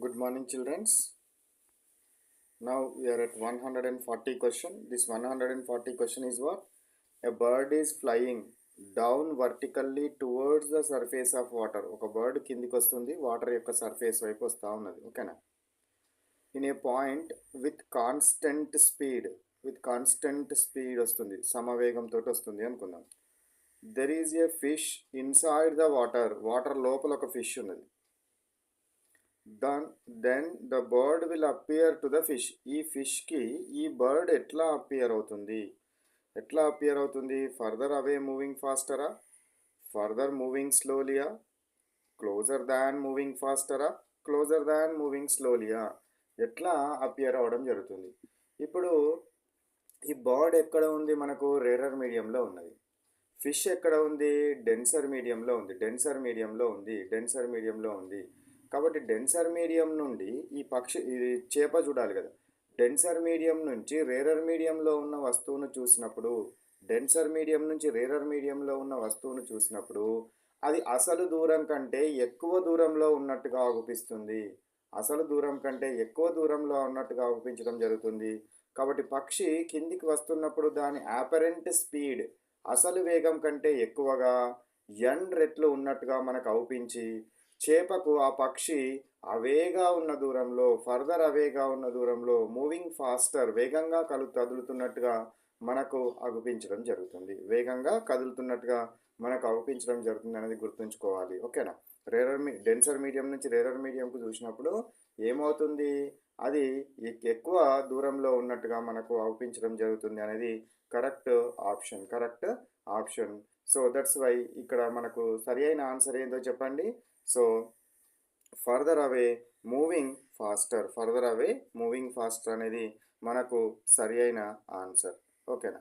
Good morning, children. Now we are at 140 question. This 140 question is what? A bird is flying down vertically towards the surface of water. ఒక bird కిందికి వస్తుంది, water యొక్క surface వైపు వస్తూ ఉన్నది. ఓకేనా? In a point with constant speed వస్తుంది, సమవేగంతో వస్తుంది అనుకుందాం. There is a fish inside the water లోపల ఒక ఫిష్ ఉన్నది. Then the bird will appear to the fish. ఈ ఫిష్కి ఈ బర్డ్ ఎట్లా అపియర్ అవుతుంది? ఫర్దర్ అవే మూవింగ్ ఫాస్టరా, ఫర్దర్ మూవింగ్ స్లోలియా, క్లోజర్ దాన్ మూవింగ్ ఫాస్టరా, క్లోజర్ దాన్ మూవింగ్ స్లోలియా, ఎట్లా అపియర్ అవ్వడం జరుగుతుంది. ఇప్పుడు ఈ బర్డ్ ఎక్కడ ఉంది? మనకు రేరర్ మీడియంలో ఉన్నది. ఫిష్ ఎక్కడ ఉంది? డెన్సర్ మీడియంలో ఉంది. కాబట్టి డెన్సర్ మీడియం నుండి ఈ చేప చూడాలి కదా. డెన్సర్ మీడియం నుంచి రేరర్ మీడియంలో ఉన్న వస్తువును చూసినప్పుడు అది అసలు దూరం కంటే ఎక్కువ దూరంలో ఉన్నట్టుగా అగుపించడం జరుగుతుంది. కాబట్టి పక్షి కిందికి వస్తున్నప్పుడు దాని అపరెంట్ స్పీడ్ అసలు వేగం కంటే ఎక్కువగా n రెట్లు ఉన్నట్టుగా మనకు అవుపించి, చేపకు ఆ పక్షి ఫర్దర్ అవేగా ఉన్న దూరంలో మూవింగ్ ఫాస్టర్, వేగంగా కదులుతున్నట్టుగా మనకు అగుపించడం జరుగుతుంది. అనేది గుర్తుంచుకోవాలి. ఓకేనా? డెన్సర్ మీడియం నుంచి రేరర్ మీడియంకు చూసినప్పుడు ఏమవుతుంది? అది ఎక్కువ దూరంలో ఉన్నట్టుగా మనకు అగుపించడం జరుగుతుంది అనేది correct option. So that's why ఇక్కడ మనకు సరి అయిన ఆన్సర్ ఏందో చెప్పండి. So further away moving faster అనేది మనకు సరి అయిన ఆన్సర్. ఓకేనా?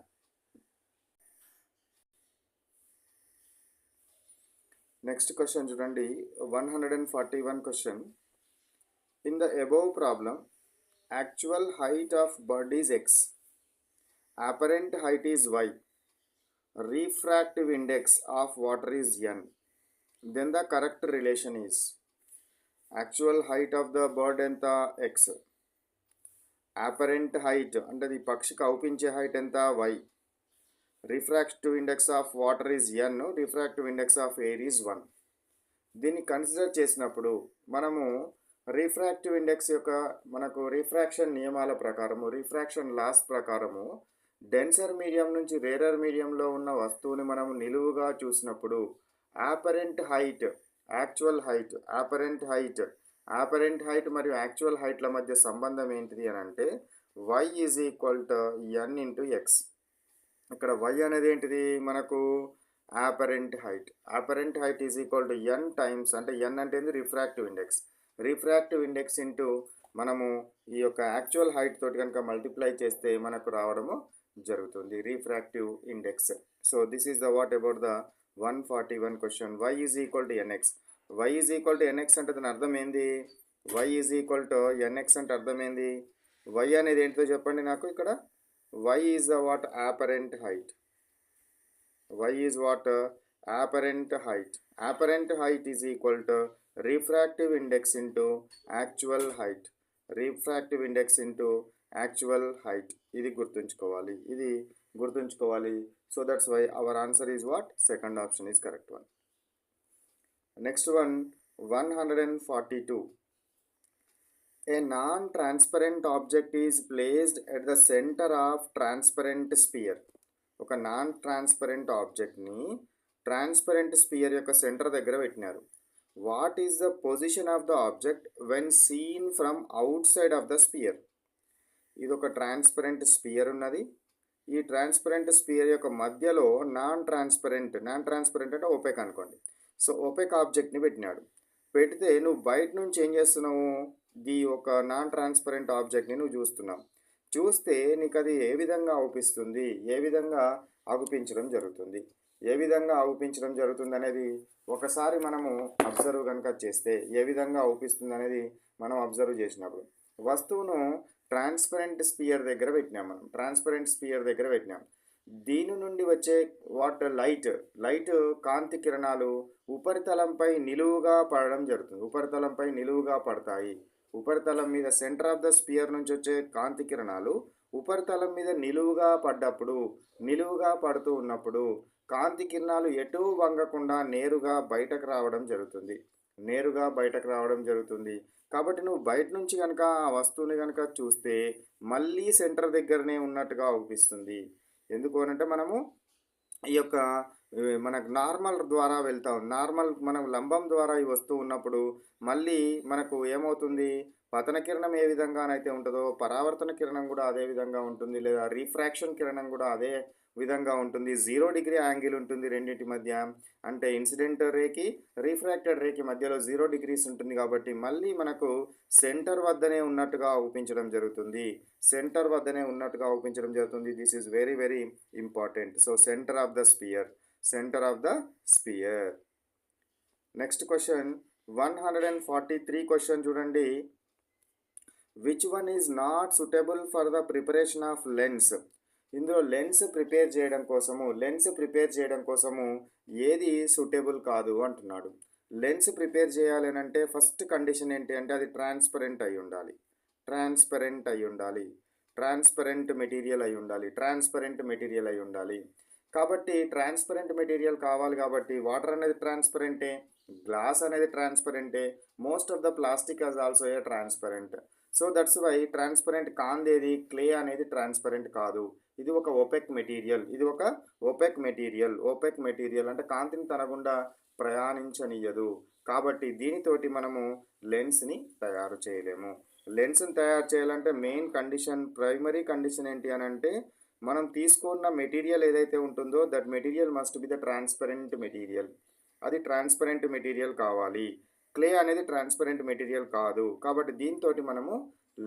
నెక్స్ట్ క్వశ్చన్ చూడండి, 141 question. In the above problem, actual height of bird is x, apparent height is y, refractive index of water is n, then the correct relation is actual height of the bird ఎంత x, apparent height అంటే ఈ పక్షికి అవుపించే height ఎంత y, refractive index of water is n, refractive index of air is 1. దీన్ని consider చేసినప్పుడు మనము refractive index మనకు refraction నియమాల ప్రకారము, రిఫ్రాక్షన్ లాస్ ప్రకారము డెన్సర్ మీడియం నుంచి రేరర్ మీడియంలో ఉన్న వస్తువుని మనం నిలువుగా చూసినప్పుడు అపరెంట్ హైట్ మరియు యాక్చువల్ హైట్ల మధ్య సంబంధం ఏంటిది అని అంటే y is equal to n into X. ఇక్కడ y అనేది ఏంటిది? మనకు apparent height is equal to n times, అంటే n అంటే ఏంది? రిఫ్రాక్టివ్ ఇండెక్స్ ఇంటూ మనము ఈ యొక్క యాక్చువల్ హైట్ తోటి కనుక మల్టిప్లై చేస్తే మనకు రావడము జరుగుతుంది refractive index. So this is the what about the 141 question. y is equal to nx. అంటే దాని అర్థం ఏంది? y అంటే అర్థం ఏంది? y అనేది ఏంటో చెప్పండి నాకు. ఇక్కడ y is the what? Apparent height. Apparent height is equal to refractive index into actual height. ఇది గుర్తుంచుకోవాలి. So that's why our answer is what? Second option is correct one. Next one, 142. A non-transparent object is placed at the center of transparent sphere. ఒక non transparent ఆబ్జెక్ట్ని transparent sphere యొక్క center దగ్గర పెట్టినారు. What is the position of the object when seen from outside of the sphere? ఇది ఒక transparent spear ఉన్నది. ఈ transparent sphere యొక్క మధ్యలో నాన్ ట్రాన్స్పరెంట్ అంటే ఓపెక్ అనుకోండి. సో ఓపెక్ ఆబ్జెక్ట్ని పెడితే నువ్వు బయట నుంచి ఏం చేస్తున్నావు? ఈ ఒక నాన్ ట్రాన్స్పరెంట్ ఆబ్జెక్ట్ని నువ్వు చూస్తే నీకు అది ఏ విధంగా అవుపిస్తుంది, ఏ విధంగా అగుపించడం జరుగుతుంది అనేది ఒకసారి మనము అబ్జర్వ్ కనుక చేస్తే ఏ విధంగా అవుపిస్తుంది అనేది మనం అబ్జర్వ్ చేసినప్పుడు, వస్తువును ట్రాన్స్పరెంట్ స్పియర్ దగ్గర పెట్టినాం. దీని నుండి వచ్చే లైట్ కాంతి కిరణాలు ఉపరితలంపై నిలువుగా పడతాయి. ఉపరితలం మీద సెంటర్ ఆఫ్ ద స్పియర్ నుంచి వచ్చే కాంతి కిరణాలు ఉపరితలం మీద నిలువుగా పడుతూ ఉన్నప్పుడు కాంతి కిరణాలు ఎటూ వంగకుండా నేరుగా బయటకు రావడం జరుగుతుంది. కాబట్టి నువ్వు బయట నుంచి కనుక ఆ వస్తువుని కనుక చూస్తే మళ్ళీ సెంటర్ దగ్గరనే ఉన్నట్టుగా అనిపిస్తుంది. ఎందుకు అనంటే మనము ఈ యొక్క మనకు నార్మల్ ద్వారా వెళ్తాం. మనం లంబం ద్వారా ఈ వస్తువు ఉన్నప్పుడు మళ్ళీ మనకు ఏమవుతుంది? పతన కిరణం ఏ విధంగానైతే ఉంటదో పరావర్తన కిరణం కూడా అదే విధంగా ఉంటుంది. లేదా రిఫ్రాక్షన్ కిరణం కూడా అదే విధంగా ఉంటుంది. 0 డిగ్రీ యాంగిల్ ఉంటుంది రెండింటి మధ్య. అంటే ఇన్సిడెంట్ రేకి, రిఫ్రాక్టెడ్ రేకి మధ్యలో 0 డిగ్రీస్ ఉంటుంది కాబట్టి మళ్ళీ మనకు సెంటర్ వద్దనే ఉన్నట్టుగా ఊపించడం జరుగుతుంది. This is very very important. So centre of the sphere. Next question 143 question చూడండి. Which one is not suitable for the preparation of lens? ఇందులో లెన్స్ ప్రిపేర్ చేయడం కోసము ఏది సూటబుల్ కాదు అంటున్నాడు. లెన్స్ ప్రిపేర్ చేయాలి అంటే ఫస్ట్ కండిషన్ ఏంటి అంటే అది ట్రాన్స్పరెంట్ అయి ఉండాలి. ట్రాన్స్పరెంట్ మెటీరియల్ అయి ఉండాలి. కాబట్టి ట్రాన్స్పరెంట్ మెటీరియల్ కావాలి కాబట్టి వాటర్ అనేది ట్రాన్స్పరెంటే, గ్లాస్ అనేది ట్రాన్స్పరెంటే, most of the plastic is also a transparent. So that's why transparent కాందేది క్లే అనేది ట్రాన్స్పరెంట్ కాదు. ఇది ఒక ఓపెక్ మెటీరియల్ అంటే కాంతిని తన గుండా ప్రయాణించనీయదు. కాబట్టి దీనితోటి మనము లెన్స్ని తయారు చేయలేము. లెన్స్ని తయారు చేయాలంటే ప్రైమరీ కండిషన్ ఏంటి అని అంటే మనం తీసుకున్న మెటీరియల్ ఏదైతే ఉంటుందో that material must be the transparent material. అది ట్రాన్స్పరెంట్ మెటీరియల్ కావాలి. క్లే అనేది ట్రాన్స్పరెంట్ మెటీరియల్ కాదు. కాబట్టి దీంతో మనము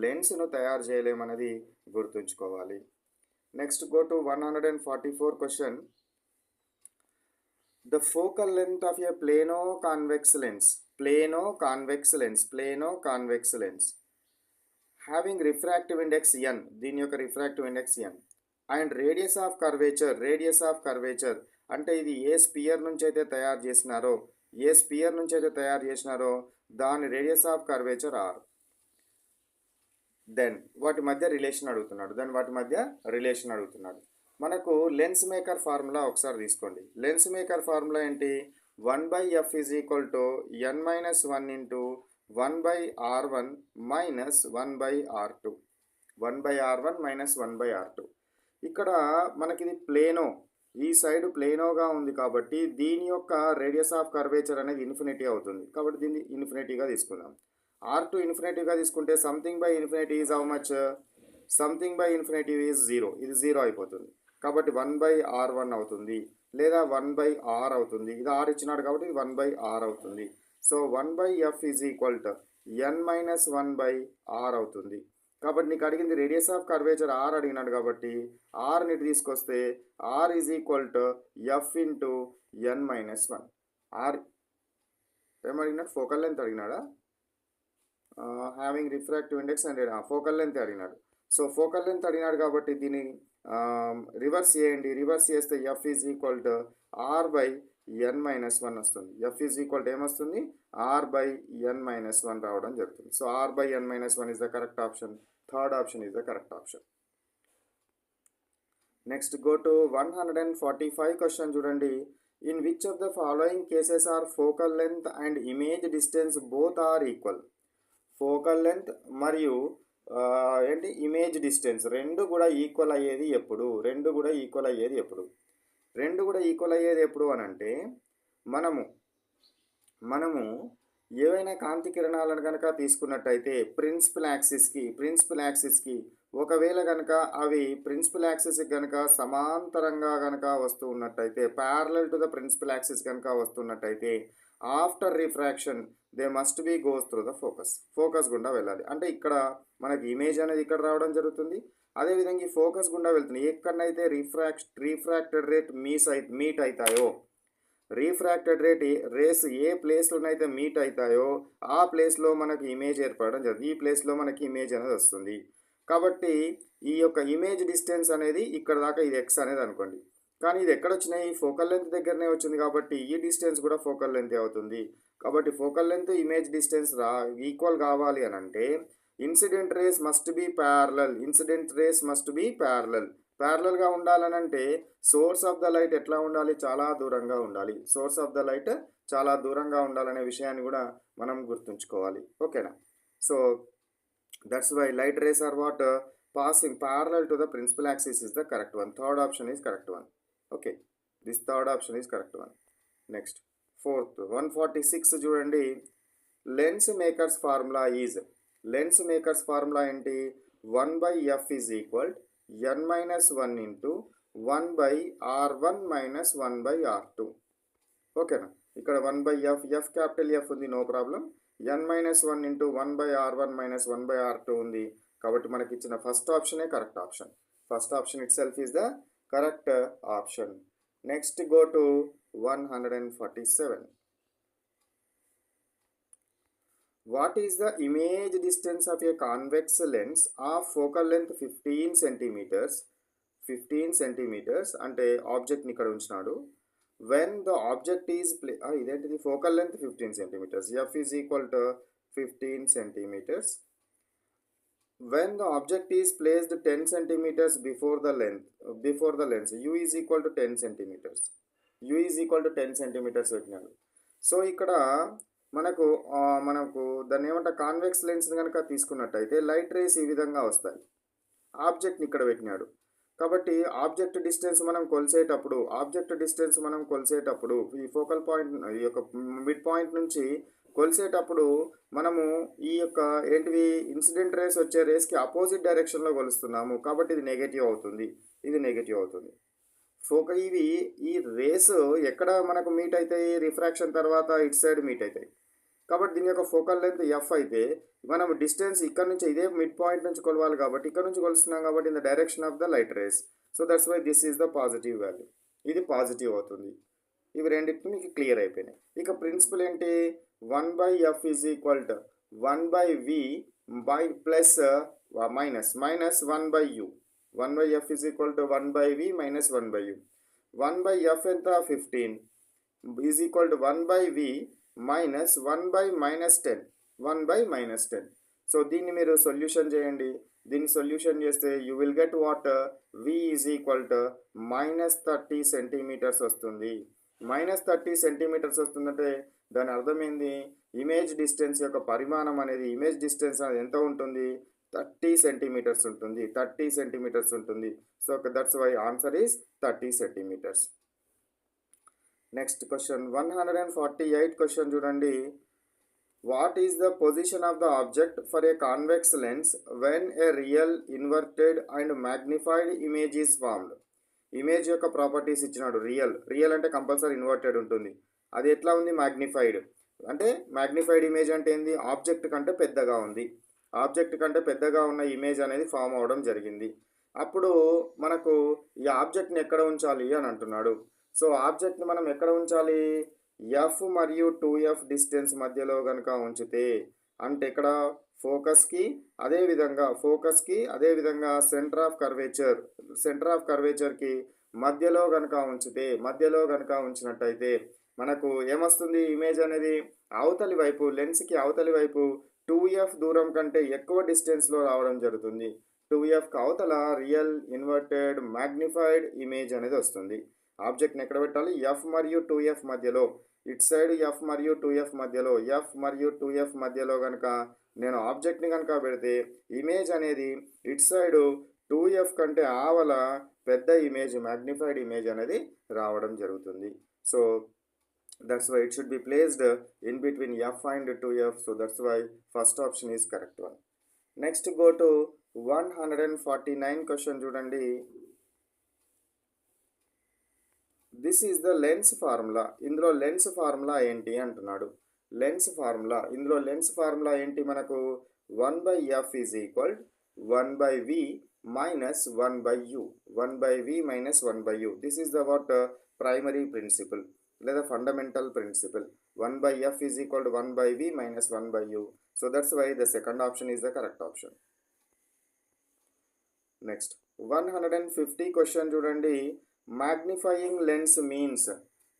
లెన్స్ను తయారు చేయలేమన్నది గుర్తుంచుకోవాలి. Next go to 144 question. The focal length of a plano convex lens having refractive index n, దీని యొక్క refractive index n, and radius of curvature అంటే ఇది ఏ స్పియర్ నుంచి అయితే తయారు చేసినారో దాని radius of curvature r. Then వాటి మధ్య రిలేషన్ అడుగుతున్నాడు. మనకు లెన్స్ మేకర్ ఫార్ములా ఒకసారి తీసుకోండి. లెన్స్ మేకర్ ఫార్ములా ఏంటి? 1/f is equal to n minus 1 into 1/r1 minus 1/r2. ఇక్కడ మనకి ఇది ప్లేనో, ఈ సైడ్ ప్లేనోగా ఉంది కాబట్టి దీని యొక్క రేడియస్ ఆఫ్ కర్వేచర్ అనేది ఇన్ఫినిటీ అవుతుంది. కాబట్టి దీన్ని ఇన్ఫినిటీగా తీసుకుందాం. r2 ఇన్ఫినిటీగా తీసుకుంటే something by infinity is how much? Something by infinity is 0. ఇది 0 అయిపోతుంది. కాబట్టి 1/r1 అవుతుంది, లేదా 1/r అవుతుంది. ఇది r ఇచ్చినాడు కాబట్టి ఇది 1/r అవుతుంది. So 1/f is equal to n minus 1/r అవుతుంది. కాబట్టి నీకు అడిగింది రేడియస్ ఆఫ్ కర్వేచర్ r అడిగినాడు కాబట్టి r ని తీసుకొస్తే r is equal to f into n minus 1. r ఏమడిగినాడు? ఫోకల్ లెంత్ అడిగినాడా? Having refractive index and focal length అడిగినాడు. సో ఫోకల్ లెంత్ అడిగినాడు కాబట్టి దీన్ని రివర్స్ చేస్తే f is equal to r by n minus 1 వస్తుంది. f ఈజ్ ఈక్వల్ టు ఏమొస్తుంది? r by n minus 1 రావడం జరుగుతుంది. So r by n minus 1 is the correct option. Third option is the correct option. Next go to 145 question చూడండి. In which of the following cases are focal length and image distance both are equal? Focal length మరియు image distance రెండు కూడా equal అయ్యేది ఎప్పుడు? రెండు కూడా equal అయ్యేది ఎప్పుడు అని అంటే మనము ఏవైనా కాంతి కిరణాలను కనుక తీసుకున్నట్టయితే ప్రిన్సిపల్ యాక్సిస్కి ఒకవేళ కనుక అవి ప్రిన్సిపల్ యాక్సిస్కి కనుక సమాంతరంగా కనుక వస్తూ ఉన్నట్టయితే, parallel to the principal axis కనుక వస్తున్నట్టయితే after refraction they must be goes through the focus గుండా వెళ్ళాలి. అంటే ఇక్కడ మనకి ఇమేజ్ అనేది ఇక్కడ రావడం జరుగుతుంది. అదేవిధంగా ఈ ఫోకస్ గుండా వెళ్తుంది. ఎక్కడైతే రిఫ్రాక్టెడ్ రేట్ మీట్ అవుతాయో, రిఫ్రాక్టెడ్ రేస్ ఏ ప్లేస్లోనైతే మీట్ అవుతాయో ఆ ప్లేస్లో మనకి ఇమేజ్ ఏర్పడడం జరుగుతుంది. ఈ ప్లేస్లో మనకి ఇమేజ్ అనేది వస్తుంది. కాబట్టి ఈ యొక్క ఇమేజ్ డిస్టెన్స్ అనేది ఇక్కడ దాకా ఇది x అనేది అనుకోండి. కానీ ఇది ఎక్కడ వచ్చినాయి? ఫోకల్ లెంత్ దగ్గరనే వచ్చింది కాబట్టి ఈ డిస్టెన్స్ కూడా ఫోకల్ లెంత్ అవుతుంది. కాబట్టి focal length image distance equal కావాలి అని అంటే incident race must be parallel. Incident race must be parallel. ప్యారలల్గా ఉండాలనంటే సోర్స్ ఆఫ్ ద లైట్ ఎట్లా ఉండాలి? చాలా దూరంగా ఉండాలి. సోర్స్ ఆఫ్ ద లైట్ చాలా దూరంగా ఉండాలనే విషయాన్ని కూడా మనం గుర్తుంచుకోవాలి. ఓకేనా? So that's why light rays are what passing parallel to the principal axis is the correct one. Third option is correct one. Okay, this third option is correct one. Next, fourth 146 చూడండి. Lens makers formula is, lens makers formula ఏంటి? 1/f is equal n minus 1 into 1/r1 minus 1/r2. ఓకేనా? ఇక్కడ 1/f, f capital F ఉంది, no problem. n minus 1 into 1/r1 minus 1/r2 ఉంది. కాబట్టి మనకి ఇచ్చిన first ఆప్షనే correct option. First option itself is the correct option. Next go to 147. What is the image distance of a convex lens of focal length 15 centimetres? 15 centimetres అంటే ఆబ్జెక్ట్ని ఇక్కడ ఉంచినాడు. When the object is ఇదేంటిది? Focal length 15 centimetres, F is equal to 15 centimetres. When the object is placed 10 centimeters before the lens, u is equal to 10 centimeters. u is equal to 10 centimeters పెట్టినాడు. So ఇక్కడ మనకు దాన్ని ఏమంటారు? Convex lens కనుక తీసుకున్నట్టయితే light race ఈ విధంగా వస్తాయి. ఆబ్జెక్ట్ని ఇక్కడ పెట్టినాడు కాబట్టి ఆబ్జెక్ట్ డిస్టెన్స్ మనం కొలిసేటప్పుడు ఈ ఫోకల్ పాయింట్, ఈ యొక్క మిడ్ పాయింట్ నుంచి కొలిసేటప్పుడు మనము ఈ యొక్క ఏంటివి ఇన్సిడెంట్ రేస్ వచ్చే రేస్కి అపోజిట్ డైరెక్షన్లో కొలుస్తున్నాము కాబట్టి ఇది నెగటివ్ అవుతుంది, ఇది నెగటివ్ అవుతుంది. ఈ రేస్ ఎక్కడ మనకు మీట్ అవుతాయి? రిఫ్రాక్షన్ తర్వాత ఇటు సైడ్ మీట్ అవుతాయి. కాబట్టి దీని యొక్క ఫోకల్ లెంత్ ఎఫ్ అయితే మనం డిస్టెన్స్ ఇక్కడ నుంచి ఇదే మిడ్ పాయింట్ నుంచి కొలవాలి కాబట్టి ఇక్కడ నుంచి కొలుస్తున్నాం కాబట్టి in the direction of the light rays. So that's why this is the positive value. ఇది పాజిటివ్ అవుతుంది. ఇవి రెండింటిని మీకు క్లియర్ అయిపోయినాయి. ఇక ప్రిన్సిపల్ ఏంటి? 1/f is equal to 1/v by plus minus 1/u. 1/f is equal to 1/v minus 1/u. 1/f ఎంత? 15 is equal to 1/v minus 1/-10. 1/-10. So దీన్ని మీరు సొల్యూషన్ చేయండి. దీన్ని సొల్యూషన్ చేస్తే you will get what? v is equal to -30 centimetres వస్తుంది. -30 centimetres వస్తుందంటే దాని అర్థం ఏంది? ఇమేజ్ డిస్టెన్స్ యొక్క పరిమాణం అనేది, ఇమేజ్ డిస్టెన్స్ అనేది ఎంత ఉంటుంది? 30 సెంటీమీటర్స్ ఉంటుంది. 30 సెంటీమీటర్స్ ఉంటుంది. So that's why answer is 30 centimetres. Next question 148 question చూడండి. What is the position of the object for a convex lens when a real, inverted and magnified image is formed? Image యొక్క properties ఇచ్చినాడు. Real అంటే compulsory inverted ఉంటుంది. అది ఎట్లా ఉంది? Magnified. అంటే magnified image అంటే ఏంది? ఆబ్జెక్ట్ కంటే పెద్దగా ఉంది. ఆబ్జెక్ట్ కంటే పెద్దగా ఉన్న ఇమేజ్ అనేది ఫామ్ అవ్వడం జరిగింది. అప్పుడు మనకు ఈ ఆబ్జెక్ట్ని ఎక్కడ ఉంచాలి అని అంటున్నాడు. సో ఆబ్జెక్ట్ని మనం ఎక్కడ ఉంచాలి? ఎఫ్ మరియు 2f డిస్టెన్స్ మధ్యలో కనుక ఉంచితే, అంటే ఇక్కడ ఫోకస్కి అదేవిధంగా సెంటర్ ఆఫ్ కర్వేచర్కి మధ్యలో కనుక ఉంచినట్టయితే మనకు ఏమొస్తుంది? ఇమేజ్ అనేది అవతలి వైపు, లెన్స్కి అవతలి వైపు 2f దూరం కంటే ఎక్కువ డిస్టెన్స్లో రావడం జరుగుతుంది. 2fకి అవతల రియల్, ఇన్వర్టెడ్, మ్యాగ్నిఫైడ్ ఇమేజ్ అనేది వస్తుంది. ఆబ్జెక్ట్ని ఎక్కడ పెట్టాలి? f మరియు 2f మధ్యలో. ఇటు సైడ్ f మరియు 2f మధ్యలో కనుక నేను ఆబ్జెక్ట్ని కనుక పెడితే ఇమేజ్ అనేది ఇటు సైడు 2f కంటే ఆవల పెద్ద ఇమేజ్, మ్యాగ్నిఫైడ్ ఇమేజ్ అనేది రావడం జరుగుతుంది. So that's why it should be placed in between f and 2f. So that's why first option is correct one. Next go to 149 question చూడండి. This is the lens formula. ఇందులో lens formula ఏంటి అంటున్నాడు. ఇందులో lens formula ఏంటి మనకు? 1/f is equal 1/v minus 1/u. 1/v minus 1/u. This is the what primary principle లేదా fundamental principal. 1/f is equal to 1/v minus 1/u. So that's why the second option is the correct option. Next 150 question చూడండి. Magnifying lens means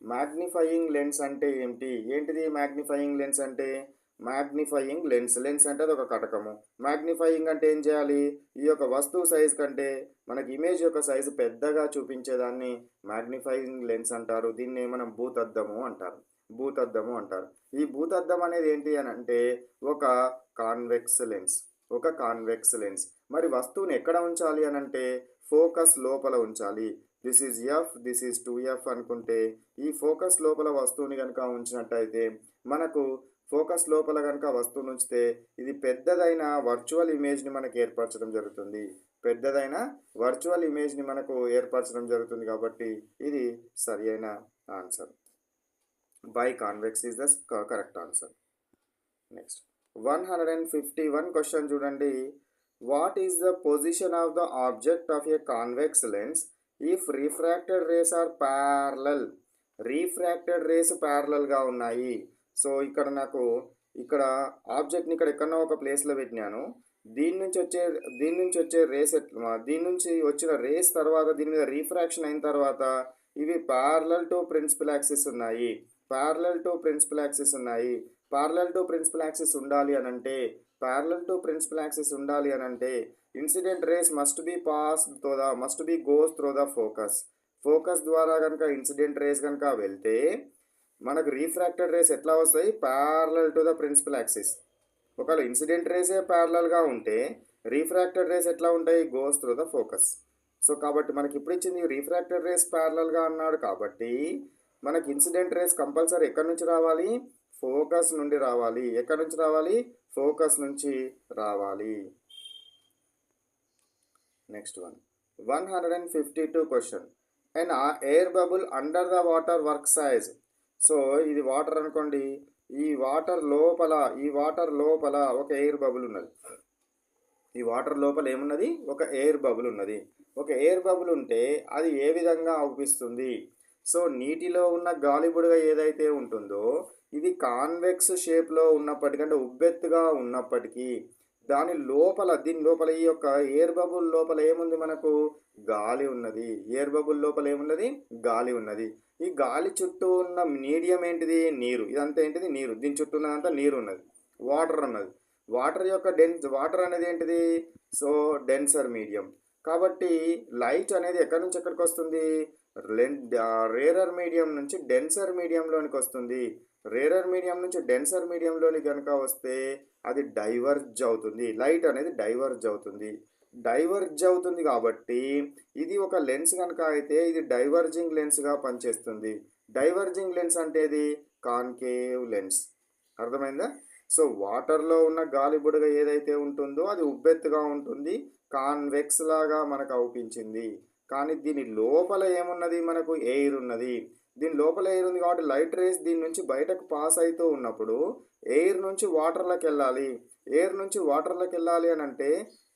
magnifying lens అంటే ఏంటిది magnifying lens అంటే? Magnifying lens అంటే అది ఒక కటకము. Magnifying అంటే ఏం చేయాలి? ఈ యొక్క వస్తువు సైజ్ కంటే మనకి ఇమేజ్ యొక్క సైజు పెద్దగా చూపించేదాన్ని మ్యాగ్నిఫైయింగ్ లెన్స్ అంటారు. దీన్ని మనం భూతద్దము అంటారు. భూతద్దము అంటారు. ఈ భూతద్దం అనేది ఏంటి అని అంటే ఒక కాన్వెక్స్ లెన్స్. ఒక కాన్వెక్స్ లెన్స్. మరి వస్తువుని ఎక్కడ ఉంచాలి అని అంటే ఫోకస్ లోపల ఉంచాలి. This is F, this is 2F అనుకుంటే ఈ ఫోకస్ లోపల వస్తువుని కనుక ఉంచినట్టయితే మనకు ఫోకస్ లోపల కనుక వస్తువుని ఉంచితే ఇది పెద్దదైన వర్చువల్ ఇమేజ్ని మనకు ఏర్పరచడం జరుగుతుంది. పెద్దదైన వర్చువల్ ఇమేజ్ని మనకు ఏర్పరచడం జరుగుతుంది కాబట్టి ఇది సరి అయిన answer. Biconvex is the correct answer. Next 151 question చూడండి. What is the position of the object of a convex lens if refracted rays are parallel? Refracted rays ప్యారలల్గా ఉన్నాయి. సో ఇక్కడ ఆబ్జెక్ట్ని ఇక్కడ ఎక్కడో ఒక ప్లేస్లో పెట్టినాను. దీని నుంచి వచ్చే రేస్ దీని నుంచి వచ్చిన రేస్ తర్వాత దీని మీద రీఫ్రాక్షన్ అయిన తర్వాత ఇవి ప్యారలల్ టు ప్రిన్సిపల్ యాక్సిస్ ఉన్నాయి. ప్యారలల్ టు ప్రిన్సిపల్ యాక్సిస్ ఉన్నాయి. ప్యారలల్ టు ప్రిన్సిపల్ యాక్సిస్ ఉండాలి అని అంటే incident race must be goes through the focus ద్వారా కనుక ఇన్సిడెంట్ రేస్ కనుక వెళ్తే మనకు రీఫ్రాక్టెడ్ రేస్ ఎట్లా వస్తాయి? Parallel to the principal axis. ఒకవేళ ఇన్సిడెంట్ రేసే ప్యారలల్గా ఉంటే రీఫ్రాక్టెడ్ రేస్ ఎట్లా ఉంటాయి? Goes through the focus. So కాబట్టి మనకి ఇప్పుడు ఇచ్చింది రీఫ్రాక్టెడ్ రేస్ ప్యారలల్గా అన్నాడు కాబట్టి మనకి ఇన్సిడెంట్ రేస్ కంపల్సరీ ఎక్కడి నుంచి రావాలి? ఫోకస్ నుండి రావాలి. ఎక్కడి నుంచి రావాలి? ఫోకస్ నుంచి రావాలి. Next 152 question. And air bubble under the water work size. So ఇది వాటర్ అనుకోండి. ఈ వాటర్ లోపల ఒక ఎయిర్ బబుల్ ఉన్నది. ఈ వాటర్ లోపల ఏమున్నది? ఒక ఎయిర్ బబుల్ ఉన్నది. ఒక ఎయిర్ బబుల్ ఉంటే అది ఏ విధంగా అవుపిస్తుంది? సో నీటిలో ఉన్న గాలి బుడగ ఏదైతే ఉంటుందో ఇది కాన్వెక్స్ షేప్లో ఉన్నప్పటికంటే ఉబ్బెత్తుగా ఉన్నప్పటికీ దీని లోపల ఈ యొక్క ఎయిర్ బబుల్ లోపల ఏముంది? మనకు గాలి ఉన్నది. ఎయిర్ బబుల్ లోపల ఏమున్నది? గాలి ఉన్నది. ఈ గాలి చుట్టూ ఉన్న మీడియం ఏంటిది? నీరు. ఇదంతా ఏంటిది? నీరు. దీని చుట్టూ ఉన్నదంతా నీరు ఉన్నది, వాటర్ ఉన్నది. వాటర్ అనేది ఏంటిది? So denser medium. కాబట్టి లైట్ అనేది ఎక్కడి నుంచి ఎక్కడికి వస్తుంది? రేరర్ మీడియం నుంచి డెన్సర్ మీడియంలోనికి వస్తుంది. రేరర్ మీడియం నుంచి డెన్సర్ మీడియంలోని కనుక వస్తే అది డైవర్జ్ అవుతుంది. లైట్ అనేది డైవర్జ్ అవుతుంది కాబట్టి ఇది ఒక లెన్స్ కనుక అయితే ఇది డైవర్జింగ్ లెన్స్గా పనిచేస్తుంది. డైవర్జింగ్ లెన్స్ అంటే ఇది కాన్కేవ్ లెన్స్. అర్థమైందా? సో వాటర్లో ఉన్న గాలి బుడగ ఏదైతే ఉంటుందో అది ఉబ్బెత్తుగా ఉంటుంది, కాన్వెక్స్ లాగా మనకు అవుపించింది. కానీ దీని లోపల ఏమున్నది? మనకు ఎయిర్ ఉన్నది. దీని లోపల ఎయిర్ ఉంది కాబట్టి లైట్ రేస్ దీని నుంచి బయటకు పాస్ అవుతూ ఉన్నప్పుడు ఎయిర్ నుంచి వాటర్లోకి వెళ్ళాలి. అని అంటే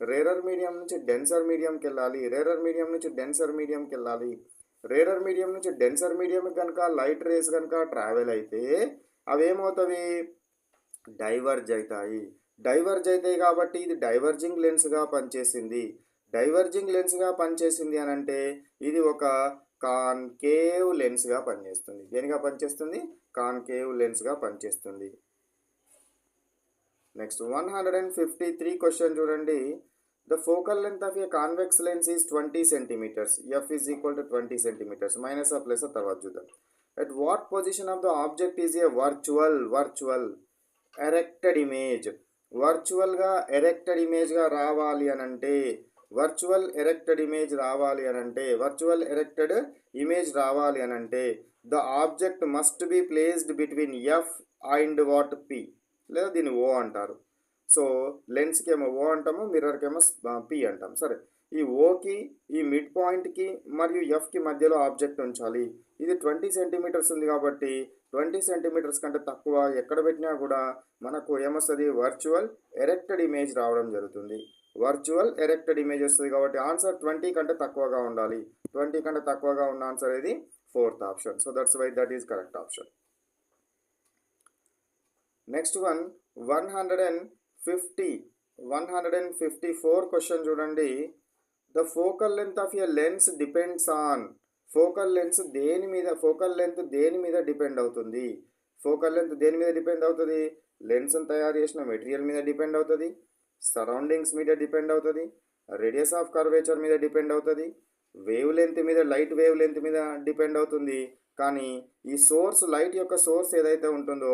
రేరర్ మీడియం నుంచి డెన్సర్ మీడియంకి వెళ్ళాలి. రేరర్ మీడియం నుంచి డెన్సర్ మీడియంకి కనుక లైట్ రేస్ కనుక ట్రావెల్ అయితే అవేమవుతాయి? డైవర్జ్ అవుతాయి కాబట్టి ఇది డైవర్జింగ్ లెన్స్గా పనిచేసింది అని అంటే ఇది ఒక కాన్కేవ్ లెన్స్గా పనిచేస్తుంది. దేనిగా పనిచేస్తుంది? కాన్కేవ్ లెన్స్గా పనిచేస్తుంది. నెక్స్ట్ 153 క్వశ్చన్ చూడండి. The focal length of a convex lens is 20 centimetres. F is equal to 20 centimetres. Minus ఆ ప్లస్ తర్వాత చూద్దాం. At what position of the object is a virtual erected image. వర్చువల్గా ఎరెక్టెడ్ ఇమేజ్గా రావాలి అని అంటే వర్చువల్ ఎరెక్టెడ్ ఇమేజ్ రావాలి అని అంటే the object must be placed between F and what P, లేదా దీన్ని ఓ అంటారు. సో లెన్స్కి ఏమో ఓ అంటాము, మిర్రర్కి ఏమో పి అంటాం. సరే, ఈ ఓకి ఈ మిడ్ పాయింట్కి మరియు ఎఫ్కి మధ్యలో ఆబ్జెక్ట్ ఉంచాలి. ఇది 20 సెంటీమీటర్స్ ఉంది కాబట్టి 20 సెంటీమీటర్స్ కంటే తక్కువ ఎక్కడ పెట్టినా కూడా మనకు ఏమొస్తుంది? వర్చువల్ ఎరెక్టెడ్ ఇమేజ్ రావడం జరుగుతుంది. వస్తుంది కాబట్టి ఆన్సర్ 20 కంటే తక్కువగా ఉండాలి. 20 కంటే తక్కువగా ఉన్న ఆన్సర్ ఇది 4th option. So that's why that is correct option. Next 154 question చూడండి. The focal length of a lens depends on focal lens focal length దేని మీద డిపెండ్ అవుతుంది? ఫోకల్ లెంత్ దేని మీద డిపెండ్ అవుతుంది? లెన్స్ని తయారు చేసిన మెటీరియల్ మీద డిపెండ్ అవుతుంది, సరౌండింగ్స్ మీద డిపెండ్ అవుతుంది, రేడియస్ ఆఫ్ కర్వేచర్ మీద డిపెండ్ అవుతుంది, వేవ్ లెంత్ మీద, లైట్ వేవ్ లెంత్ మీద డిపెండ్ అవుతుంది. కానీ ఈ లైట్ యొక్క సోర్స్ ఏదైతే ఉంటుందో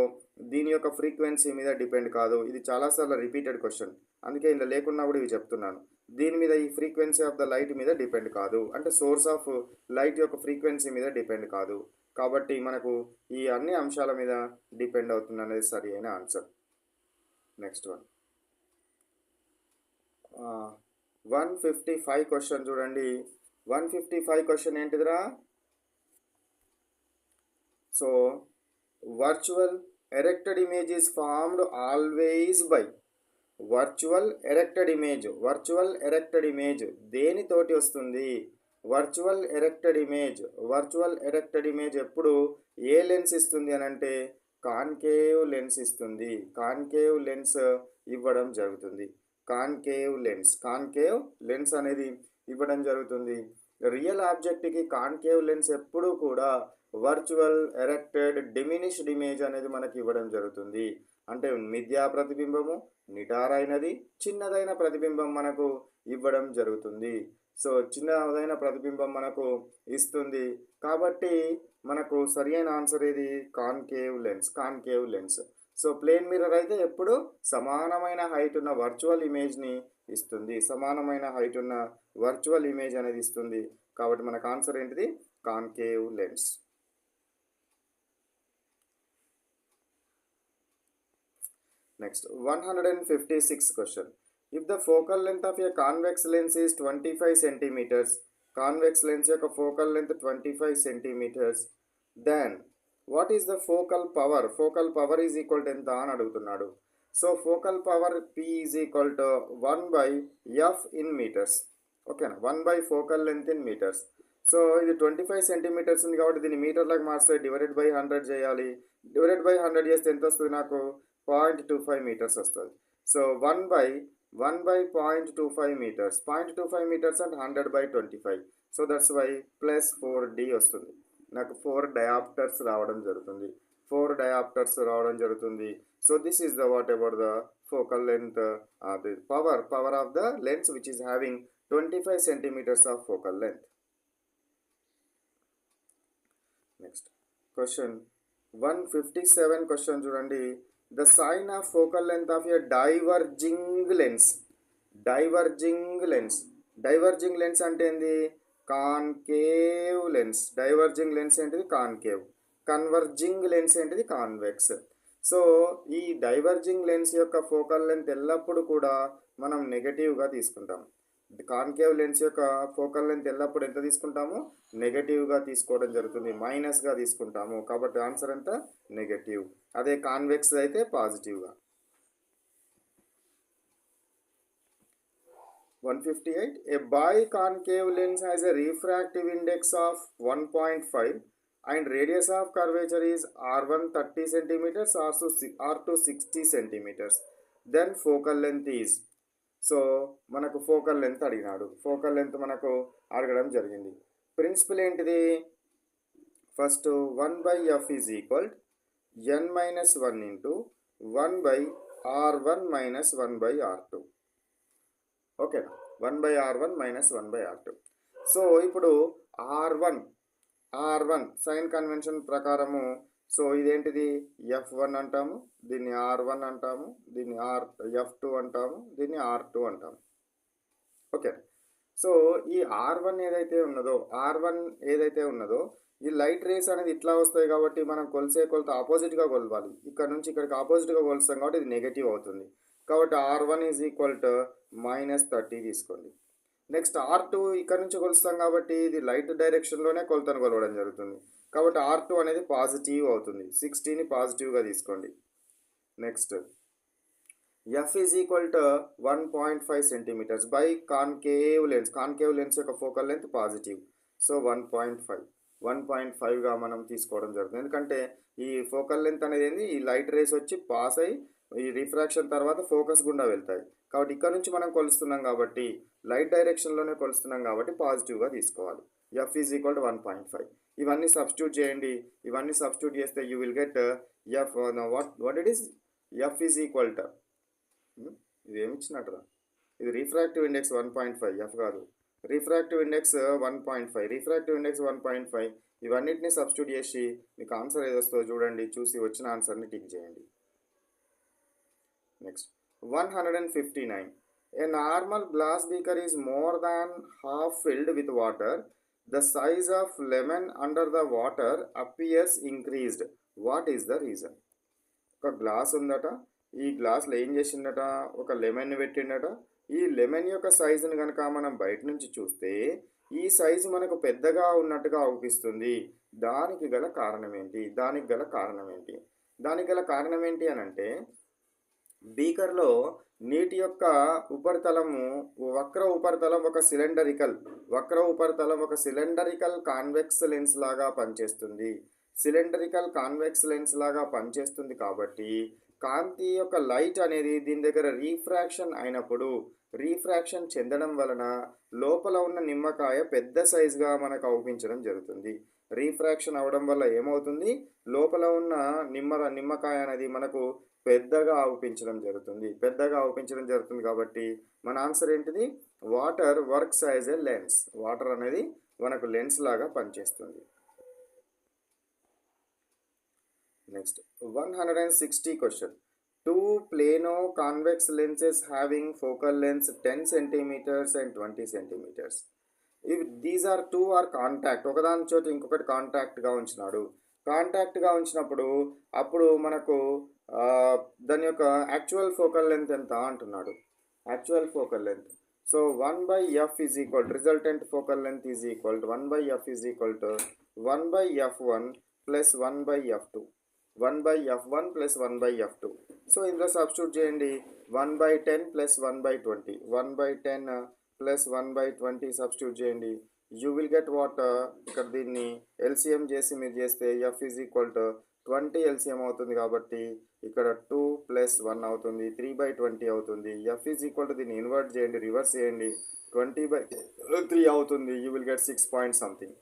దీని యొక్క ఫ్రీక్వెన్సీ మీద డిపెండ్ కాదు. ఇది చాలాసార్లు రిపీటెడ్ క్వశ్చన్, అందుకే ఇలా లేకున్నా కూడా ఇవి చెప్తున్నాను. దీని మీద, ఈ ఫ్రీక్వెన్సీ ఆఫ్ ద లైట్ మీద డిపెండ్ కాదు, అంటే సోర్స్ ఆఫ్ లైట్ యొక్క ఫ్రీక్వెన్సీ మీద డిపెండ్ కాదు. కాబట్టి మనకు ఈ అన్ని అంశాల మీద డిపెండ్ అవుతుంది అనేది సరి అయిన ఆన్సర్. నెక్స్ట్ 155 క్వశ్చన్ చూడండి. 155 క్వశ్చన్ ఏంటిదిరా? So virtual erected image is formed always by virtual erected image దేనితోటి వస్తుంది? వర్చువల్ ఎరెక్టెడ్ ఇమేజ్ ఎప్పుడు ఏ లెన్స్ ఇస్తుంది అని అంటే కాన్కేవ్ లెన్స్ ఇస్తుంది. కాన్కేవ్ లెన్స్ ఇవ్వడం జరుగుతుంది. కాన్కేవ్ లెన్స్ అనేది ఇవ్వడం జరుగుతుంది. రియల్ ఆబ్జెక్ట్కి కాన్కేవ్ లెన్స్ ఎప్పుడూ కూడా వర్చువల్ ఎరెక్టెడ్ డిమినిష్డ్ ఇమేజ్ అనేది మనకి ఇవ్వడం జరుగుతుంది. అంటే మిథ్యా ప్రతిబింబము, నిటారైనది, చిన్నదైన ప్రతిబింబం మనకు ఇవ్వడం జరుగుతుంది. సో చిన్నదైన ప్రతిబింబం మనకు ఇస్తుంది. కాబట్టి మనకు సరి అయిన ఆన్సర్ ఏది? Concave lens. So plane mirror అయితే ఎప్పుడు సమానమైన హైట్ ఉన్న వర్చువల్ ఇమేజ్ని ఇస్తుంది. సమానమైన హైట్ ఉన్న వర్చువల్ ఇమేజ్ అనేది ఇస్తుంది. కాబట్టి మనకు ఆన్సర్ ఏంటిది? Concave lens. Next 156 question. If the focal length of a convex lens is 25 centimetres, convex lens యొక్క focal length 25 centimetres, then what is the focal power is equal to ఎంత అని అడుగుతున్నాడు. So focal power P is equal to 1/f in metres. ఓకేనా? 1 focal length in metres. So ఇది 25 centimetres ఉంది కాబట్టి దీన్ని మీటర్లకు మార్స్తే డివైడెడ్ బై 100 చేయాలి. డివైడెడ్ బై 100 చేస్తే ఎంత వస్తుంది? నాకు 0.25 మీటర్స్ వస్తుంది. So 1/0.25 metres. 0.25 మీటర్స్ అంటే 100/25. So that's why plus 4D వస్తుంది. నాకు 4 డయాప్టర్స్ రావడం జరుగుతుంది. So this is the what about the focal length, the power of the lens which is having 25 centimetres of focal length. Next question 157 question చూడండి. The sign of focal length of a diverging lens అంటే ఏంది? Concave lens. Diverging lens ఏంటిది? Concave. Converging lens ఏంటిది? Convex. So ఈ diverging lens యొక్క focal length ఎల్లప్పుడూ కూడా మనం నెగటివ్గా తీసుకుంటాం. కాన్కేవ్ లెన్స్ యొక్క ఫోకల్ లెంత్ ఎల్లప్పుడు ఎంత తీసుకుంటాము? నెగటివ్గా తీసుకోవడం జరుగుతుంది, మైనస్గా తీసుకుంటాము. కాబట్టి ఆన్సర్ ఎంత? నెగటివ్. అదే కాన్వెక్స్ అయితే పాజిటివ్గా. 158. A biconcave lens has a refractive index of 1.5 and radius of curvature is R1 30 centimeters, R2 60 centimeters. Then focal length is. So మనకు ఫోకల్ లెంత్ అడిగినాడు. ఫోకల్ లెంత్ మనకు అడగడం జరిగింది. ప్రిన్సిపల్ ఏంటిది? First 1/f is equal n-1 into 1/r1 minus 1/r2. ఓకేనా? 1/r1 minus 1/r2. So ఇప్పుడు R1 sign convention ప్రకారము, so ఇదేంటిది? F1 అంటాము, దీన్ని R1 అంటాము, దీన్ని F2 అంటాము, దీన్ని R2 అంటాము. ఓకే. సో ఈ R1 ఏదైతే ఉన్నదో ఈ లైట్ రేస్ అనేది ఇట్లా వస్తాయి కాబట్టి మనం కొలిసే కొలత ఆపోజిట్గా కొలవాలి. ఇక్కడ నుంచి ఇక్కడికి ఆపోజిట్గా కొలుస్తాం కాబట్టి ఇది నెగటివ్ అవుతుంది. కాబట్టి R1 ఈజ్ ఈక్వల్ టు -30 తీసుకోండి. నెక్స్ట్ R2 ఇక్కడ నుంచి కొలుస్తాం కాబట్టి ఇది లైట్ డైరెక్షన్లోనే కొలతను కొలవడం జరుగుతుంది. కాబట్టి R2 అనేది పాజిటివ్ అవుతుంది. 60ని పాజిటివ్గా తీసుకోండి. Next F is equal to 1.5 centimetres by concave lens యొక్క ఫోకల్ లెంత్ పాజిటివ్. సో 1.5గా మనం తీసుకోవడం జరుగుతుంది. ఎందుకంటే ఈ ఫోకల్ లెంత్ అనేది ఈ లైట్ రేస్ వచ్చి పాస్ అయ్యి ఈ రిఫ్రాక్షన్ తర్వాత ఫోకస్ గుండా వెళ్తాయి. కాబట్టి ఇక్కడ నుంచి మనం కొలుస్తున్నాం కాబట్టి లైట్ డైరెక్షన్లోనే కొలుస్తున్నాం కాబట్టి పాజిటివ్గా తీసుకోవాలి. F is equal to 1.5. ఇవన్నీ సబ్స్టిట్యూట్ చేయండి. ఇవన్నీ సబ్స్టిట్యూట్ చేస్తే you will get F what it is F is equal to ఇది ఏమి ఇచ్చినట్టురా, ఇది రిఫ్రాక్టివ్ ఇండెక్స్ 1.5, ఎఫ్ కాదు, రిఫ్రాక్టివ్ ఇండెక్స్ 1.5, రిఫ్రాక్టివ్ ఇండెక్స్ 1.5. ఇవన్నిటిని సబ్స్టిట్యూట్ చేసి మీకు ఆన్సర్ ఏది వస్తుందో చూడండి, చూసి వచ్చిన ఆన్సర్ని టిక్ చేయండి. Next 159. A normal glass beaker is more than half filled with water. The size of lemon under the water appears increased. What is the reason? ఒక గ్లాస్ ఉందట, ఈ గ్లాస్లో ఏం చేసిందట, ఒక లెమన్ పెట్టిండట. ఈ లెమన్ యొక్క సైజుని కనుక మనం బయట నుంచి చూస్తే ఈ సైజు మనకు పెద్దగా ఉన్నట్టుగా అవుపిస్తుంది. దానికి గల కారణం ఏంటి? దానికి గల కారణం ఏంటి అని అంటే, బీకర్లో నీటి యొక్క ఉపరితలము వక్ర ఉపరితలం ఒక సిలిండరికల్ కాన్వెక్స్ లెన్స్ లాగా పనిచేస్తుంది. కాబట్టి కాంతి యొక్క లైట్ అనేది దీని దగ్గర రీఫ్రాక్షన్ చెందడం వలన లోపల ఉన్న నిమ్మకాయ పెద్ద సైజుగా మనకు అవుపించడం జరుగుతుంది. రీఫ్రాక్షన్ అవడం వల్ల ఏమవుతుంది, లోపల ఉన్న నిమ్మకాయ అనేది మనకు పెద్దగా అవుపించడం జరుగుతుంది. కాబట్టి మన ఆన్సర్ ఏంటిది, water works as a lens. Water అనేది మనకు లెన్స్ లాగా పనిచేస్తుంది. Next 160 question. 2 plano convex lenses having focal length 10 centimeters and 20 centimeters. If these are two are contact, ఒకదాని చోట ఇంకొకటి కాంటాక్ట్గా ఉంచినప్పుడు అప్పుడు మనకు దాని యొక్క యాక్చువల్ ఫోకల్ లెంత్ ఎంత అంటున్నాడు. So 1/f is equal to resultant focal length is equal to 1/f is equal to 1/f1 plus 1/f2. 1/f1 plus 1/f2. So ఇందులో సబ్స్టిట్యూట్ చేయండి. 1/10 plus 1/20. 1/10 plus 1/20 సబ్స్టిట్యూట్ చేయండి. యూ విల్ గెట్ వాట్, ఇక్కడ దీన్ని LCM చేసి మీరు చేస్తే F is equal to 20 LCM అవుతుంది. కాబట్టి ఇక్కడ 2 plus 1 అవుతుంది, 3/20 అవుతుంది. ఎఫ్ ఈజ్ ఈక్వల్ టు దీన్ని ఇన్వర్ట్ చేయండి, రివర్స్ చేయండి, 20/3 అవుతుంది. You will get 6 point something.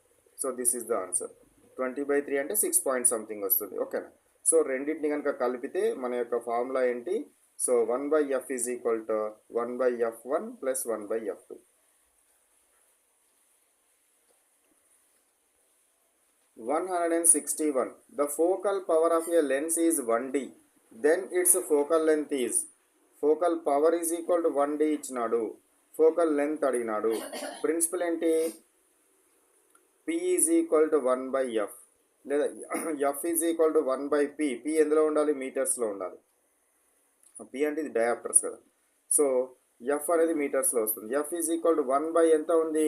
So this is the answer. 20/3 అంటే 6 point something వస్తుంది. ఓకేనా? సో రెండింటిని కనుక కలిపితే మన యొక్క ఫార్ములా ఏంటి, so 1/f is equal to 1/f1 plus 1/f2. 161. The focal power of a lens is 1D. Then its focal length is, focal power is equal to 1D ఇచ్చినాడు, focal length అడిగినాడు. Principal ఏంటి, P is equal to 1/f లేదా F is equal to 1/p. P ఎందులో ఉండాలి, మీటర్స్లో ఉండాలి. P అంటే ఇది dioptres కదా, సో F అనేది మీటర్స్లో వస్తుంది. F is equal to 1/, ఎంత ఉంది,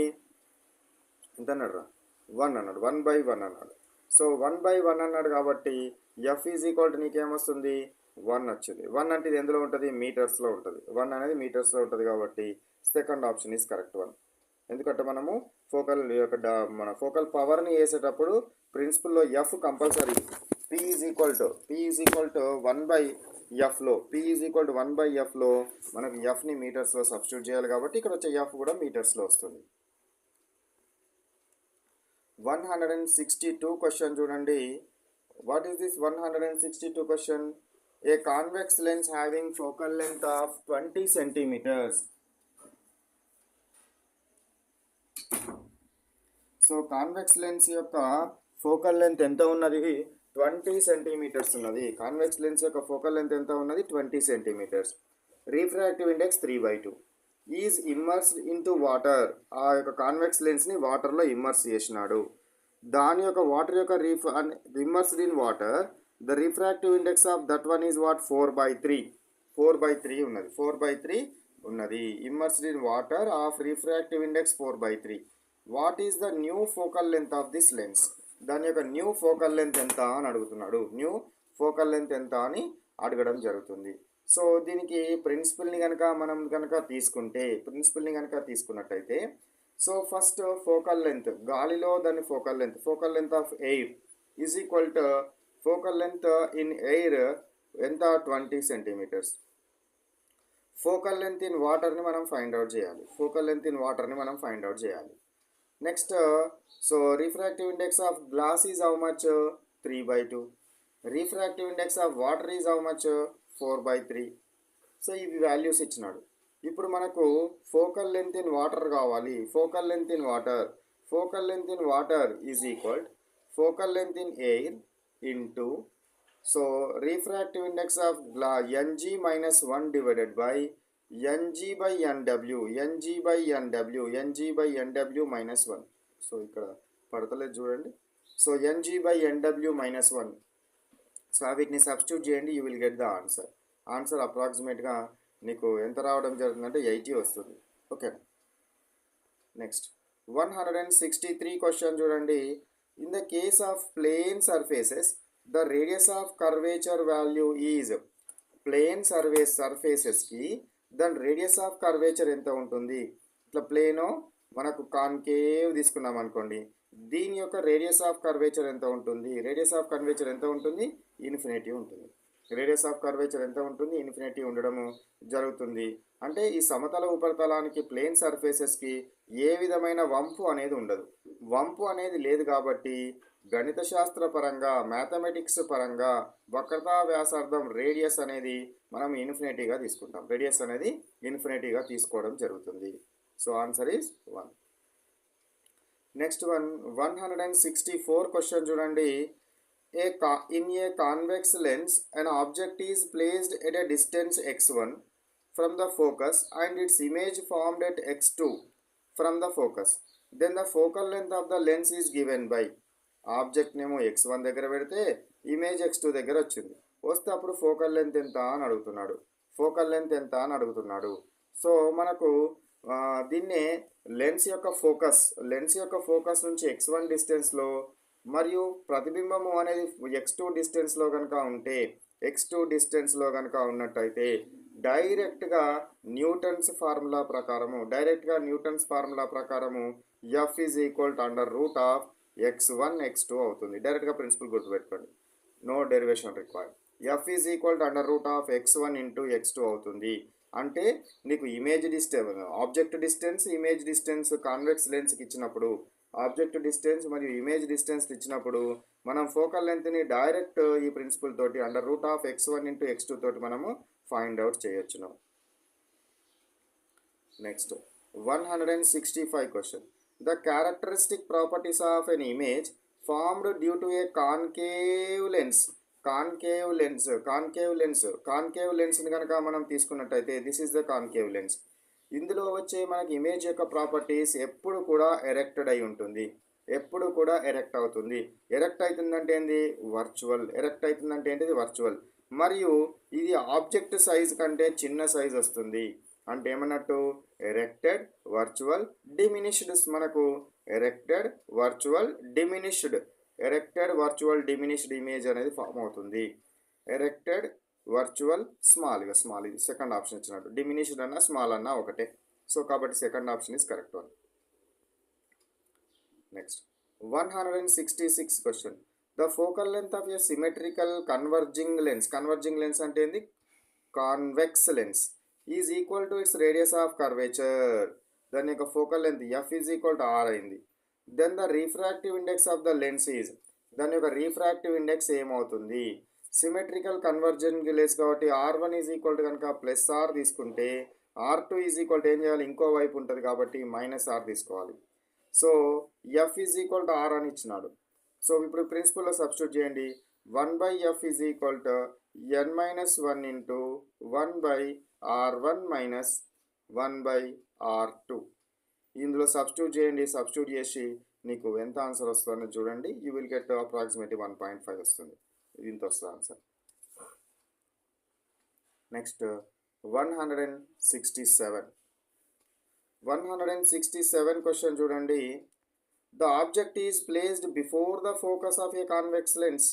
ఎంత అన్నాడు, 1 అన్నాడు, 1/1 అన్నాడు. సో 1/1 అన్నాడు కాబట్టి F ఈజ్ ఈక్వల్ టు నీకేమొస్తుంది, 1 వచ్చింది. 1 అంటే ఇది ఎందులో ఉంటుంది, మీటర్స్లో ఉంటుంది. 1 అనేది మీటర్స్లో ఉంటుంది కాబట్టి సెకండ్ ఆప్షన్ ఈజ్ కరెక్ట్ 1. ఎందుకంటే మనము మన ఫోకల్ పవర్ని వేసేటప్పుడు ప్రిన్సిపల్లో F compulsory. P is equal to 1/fలో మనకు Fని మీటర్స్లో సబ్స్టిట్యూట్ చేయాలి కాబట్టి ఇక్కడ వచ్చే F కూడా మీటర్స్లో వస్తుంది. 162 క్వశ్చన్ చూడండి. What is this 162 question? A convex lens having focal length of 20 centimetres. So convex lens యొక్క ఫోకల్ లెంత్ ఎంత ఉన్నది, 20 సెంటీమీటర్స్ ఉన్నది. కాన్వెక్స్ లెన్స్ యొక్క ఫోకల్ లెంత్ ఎంత ఉన్నది, 20 centimetres. Refractive index 3/2. Is immersed into water. ఆ యొక్క కాన్వెక్స్ లెన్స్ని వాటర్లో ఇమ్మర్స్ చేసినాడు. దాని యొక్క వాటర్ యొక్క immersed in water, the refractive index of that one is what, 4/3. 4/3 ఉన్నది, 4/3 ఉన్నది. Immersed in water of refractive index 4/3. What is the new focal length of this lens. దాని యొక్క న్యూ ఫోకల్ లెంత్ ఎంత అని అడుగుతున్నాడు. న్యూ ఫోకల్ లెంత్ ఎంత అని అడగడం జరుగుతుంది. సో దీనికి ప్రిన్సిపల్ని కనుక తీసుకున్నట్టయితే, సో ఫస్ట్ ఫోకల్ లెంత్, గాలిలో దాని focal length of air is equal to focal length in air ఎంత, 20 సెంటీమీటర్స్. ఫోకల్ లెంత్ ఇన్ వాటర్ని మనం ఫైండ్ అవుట్ చేయాలి. Next so refractive index of glass is how much 3/2. Refractive index of water is how much 4/3. So ఇవి values ఇచ్చినాడు. ఇప్పుడు మనకు focal length in water కావాలి. Focal length in water is equal focal length in air into so refractive index of Ng minus 1 divided by Ng by Nw minus 1. So ఇక్కడ పడతలేదు చూడండి. So Ng by Nw minus 1. So వీటిని substitute చేయండి, you will get the answer. Answer అప్రాక్సిమేట్గా నీకు ఎంత రావడం జరుగుతుందంటే 80 వస్తుంది. ఓకే, నెక్స్ట్ 163 క్వశ్చన్ చూడండి. In the case of plane surfaces the radius of curvature value is plane సర్ఫేసెస్కి దాని రేడియస్ ఆఫ్ కర్వేచర్ ఎంత ఉంటుంది? ఇట్లా ప్లేను మనకు కాన్కేవ్ తీసుకున్నాం అనుకోండి, దీని యొక్క రేడియస్ ఆఫ్ కర్వేచర్ ఎంత ఉంటుంది? రేడియస్ ఆఫ్ కర్వేచర్ ఎంత ఉంటుంది? ఇన్ఫినిటీ ఉంటుంది. రేడియస్ ఆఫ్ కర్వేచర్ ఎంత ఉంటుంది? ఇన్ఫినిటీ ఉండడము జరుగుతుంది. అంటే ఈ సమతల ఉపరితలానికి ప్లేన్ సర్ఫేసెస్కి ఏ విధమైన వంపు అనేది ఉండదు. వంపు అనేది లేదు కాబట్టి గణిత శాస్త్ర పరంగా, మ్యాథమెటిక్స్ పరంగా వక్రతా వ్యాసార్థం రేడియస్ అనేది మనం ఇన్ఫినిటీగా తీసుకుంటాం. రేడియస్ అనేది ఇన్ఫినిటీగా తీసుకోవడం జరుగుతుంది. So answer is 1. Next 164 question చూడండి. In a convex lens, an object is placed at a distance x1 from the focus and its image formed at x2 from the focus. Then the focal length of the lens is given by object నేమో x1 దగ్గర పెడితే image x2 దగ్గర వచ్చింది. వస్తే అప్పుడు focal length ఎంత అని అడుగుతున్నాడు. సో మనకు దీన్నే లెన్స్ యొక్క ఫోకస్ నుంచి x1 డిస్టెన్స్లో మరియు ప్రతిబింబము అనేది x2 డిస్టెన్స్లో కనుక ఉన్నట్టయితే డైరెక్ట్గా న్యూటన్స్ ఫార్ములా ప్రకారము F is equal to under root of x1 x2 అవుతుంది. డైరెక్ట్గా ప్రిన్సిపల్ గుర్తుపెట్టుకోండి, no derivation required. F is equal to under root of x1 into x2 అవుతుంది. అంటే నీకు object distance, image distance convex లెన్స్కి ఇచ్చినప్పుడు, ఆబ్జెక్ట్ డిస్టెన్స్ మరియు ఇమేజ్ డిస్టెన్స్ ఇచ్చినప్పుడు మనం ఫోకల్ లెంత్ని డైరెక్ట్ ఈ ప్రిన్సిపల్ తోటి under root of x1 into x2 తోటి మనము ఫైండ్ అవుట్ చేయొచ్చును. Next 165 question. The characteristic properties of an image formed due to a concave లెన్స్ని కనుక మనం తీసుకున్నట్టయితే this is the concave lens. ఇందులో వచ్చే మనకి ఇమేజ్ యొక్క ప్రాపర్టీస్ ఎప్పుడు కూడా ఎరెక్టెడ్ అయి ఉంటుంది, ఎరెక్ట్ అవుతుంది. ఎరెక్ట్ అవుతుందంటే ఏంది? వర్చువల్. మరియు ఇది ఆబ్జెక్ట్ సైజ్ కంటే చిన్న సైజ్ వస్తుంది. అంటే ఏమన్నట్టు? Erected virtual diminished. మనకు ఎరెక్టెడ్ వర్చువల్ డిమినిష్డ్ ఇమేజ్ అనేది ఫామ్ అవుతుంది. ఎరెక్టెడ్ వర్చువల్ స్మాల్ ఇది సెకండ్ ఆప్షన్ ఇచ్చినట్టు. డిమినిష్డ్ అన్న స్మాల్ అన్న ఒకటే. సో కాబట్టి second option is correct one. Next 166 question. The focal length of a symmetrical converging lens అంటే ఏంది? Convex lens is equal to its radius of curvature. దాని యొక్క focal length F is equal to R అయింది. Then the refractive index of the lens is, దాని యొక్క refractive index ఏమవుతుంది? Symmetrical convergent lens కాబట్టి R1 is equal to కనుక +R తీసుకుంటే R2 is equal to ఏం చేయాలి? ఇంకో వైపు ఉంటుంది కాబట్టి -R తీసుకోవాలి. So F is equal to R అని ఇచ్చినాడు. సో ఇప్పుడు ప్రిన్సిపల్లో సబ్స్టిట్యూట్ చేయండి. 1/F is equal to n-1 into 1/R1 minus 1/R2. ఇందులో సబ్స్టిట్యూట్ చేసి నీకు ఎంత ఆన్సర్ వస్తుందో చూడండి. యూ విల్ గెట్ అప్రాక్సిమేట్లీ 1.5 వస్తుంది. ఇంత వస్తుంది ఆన్సర్. నెక్స్ట్ 167 క్వశ్చన్ చూడండి. The object is placed before the focus of a convex lens.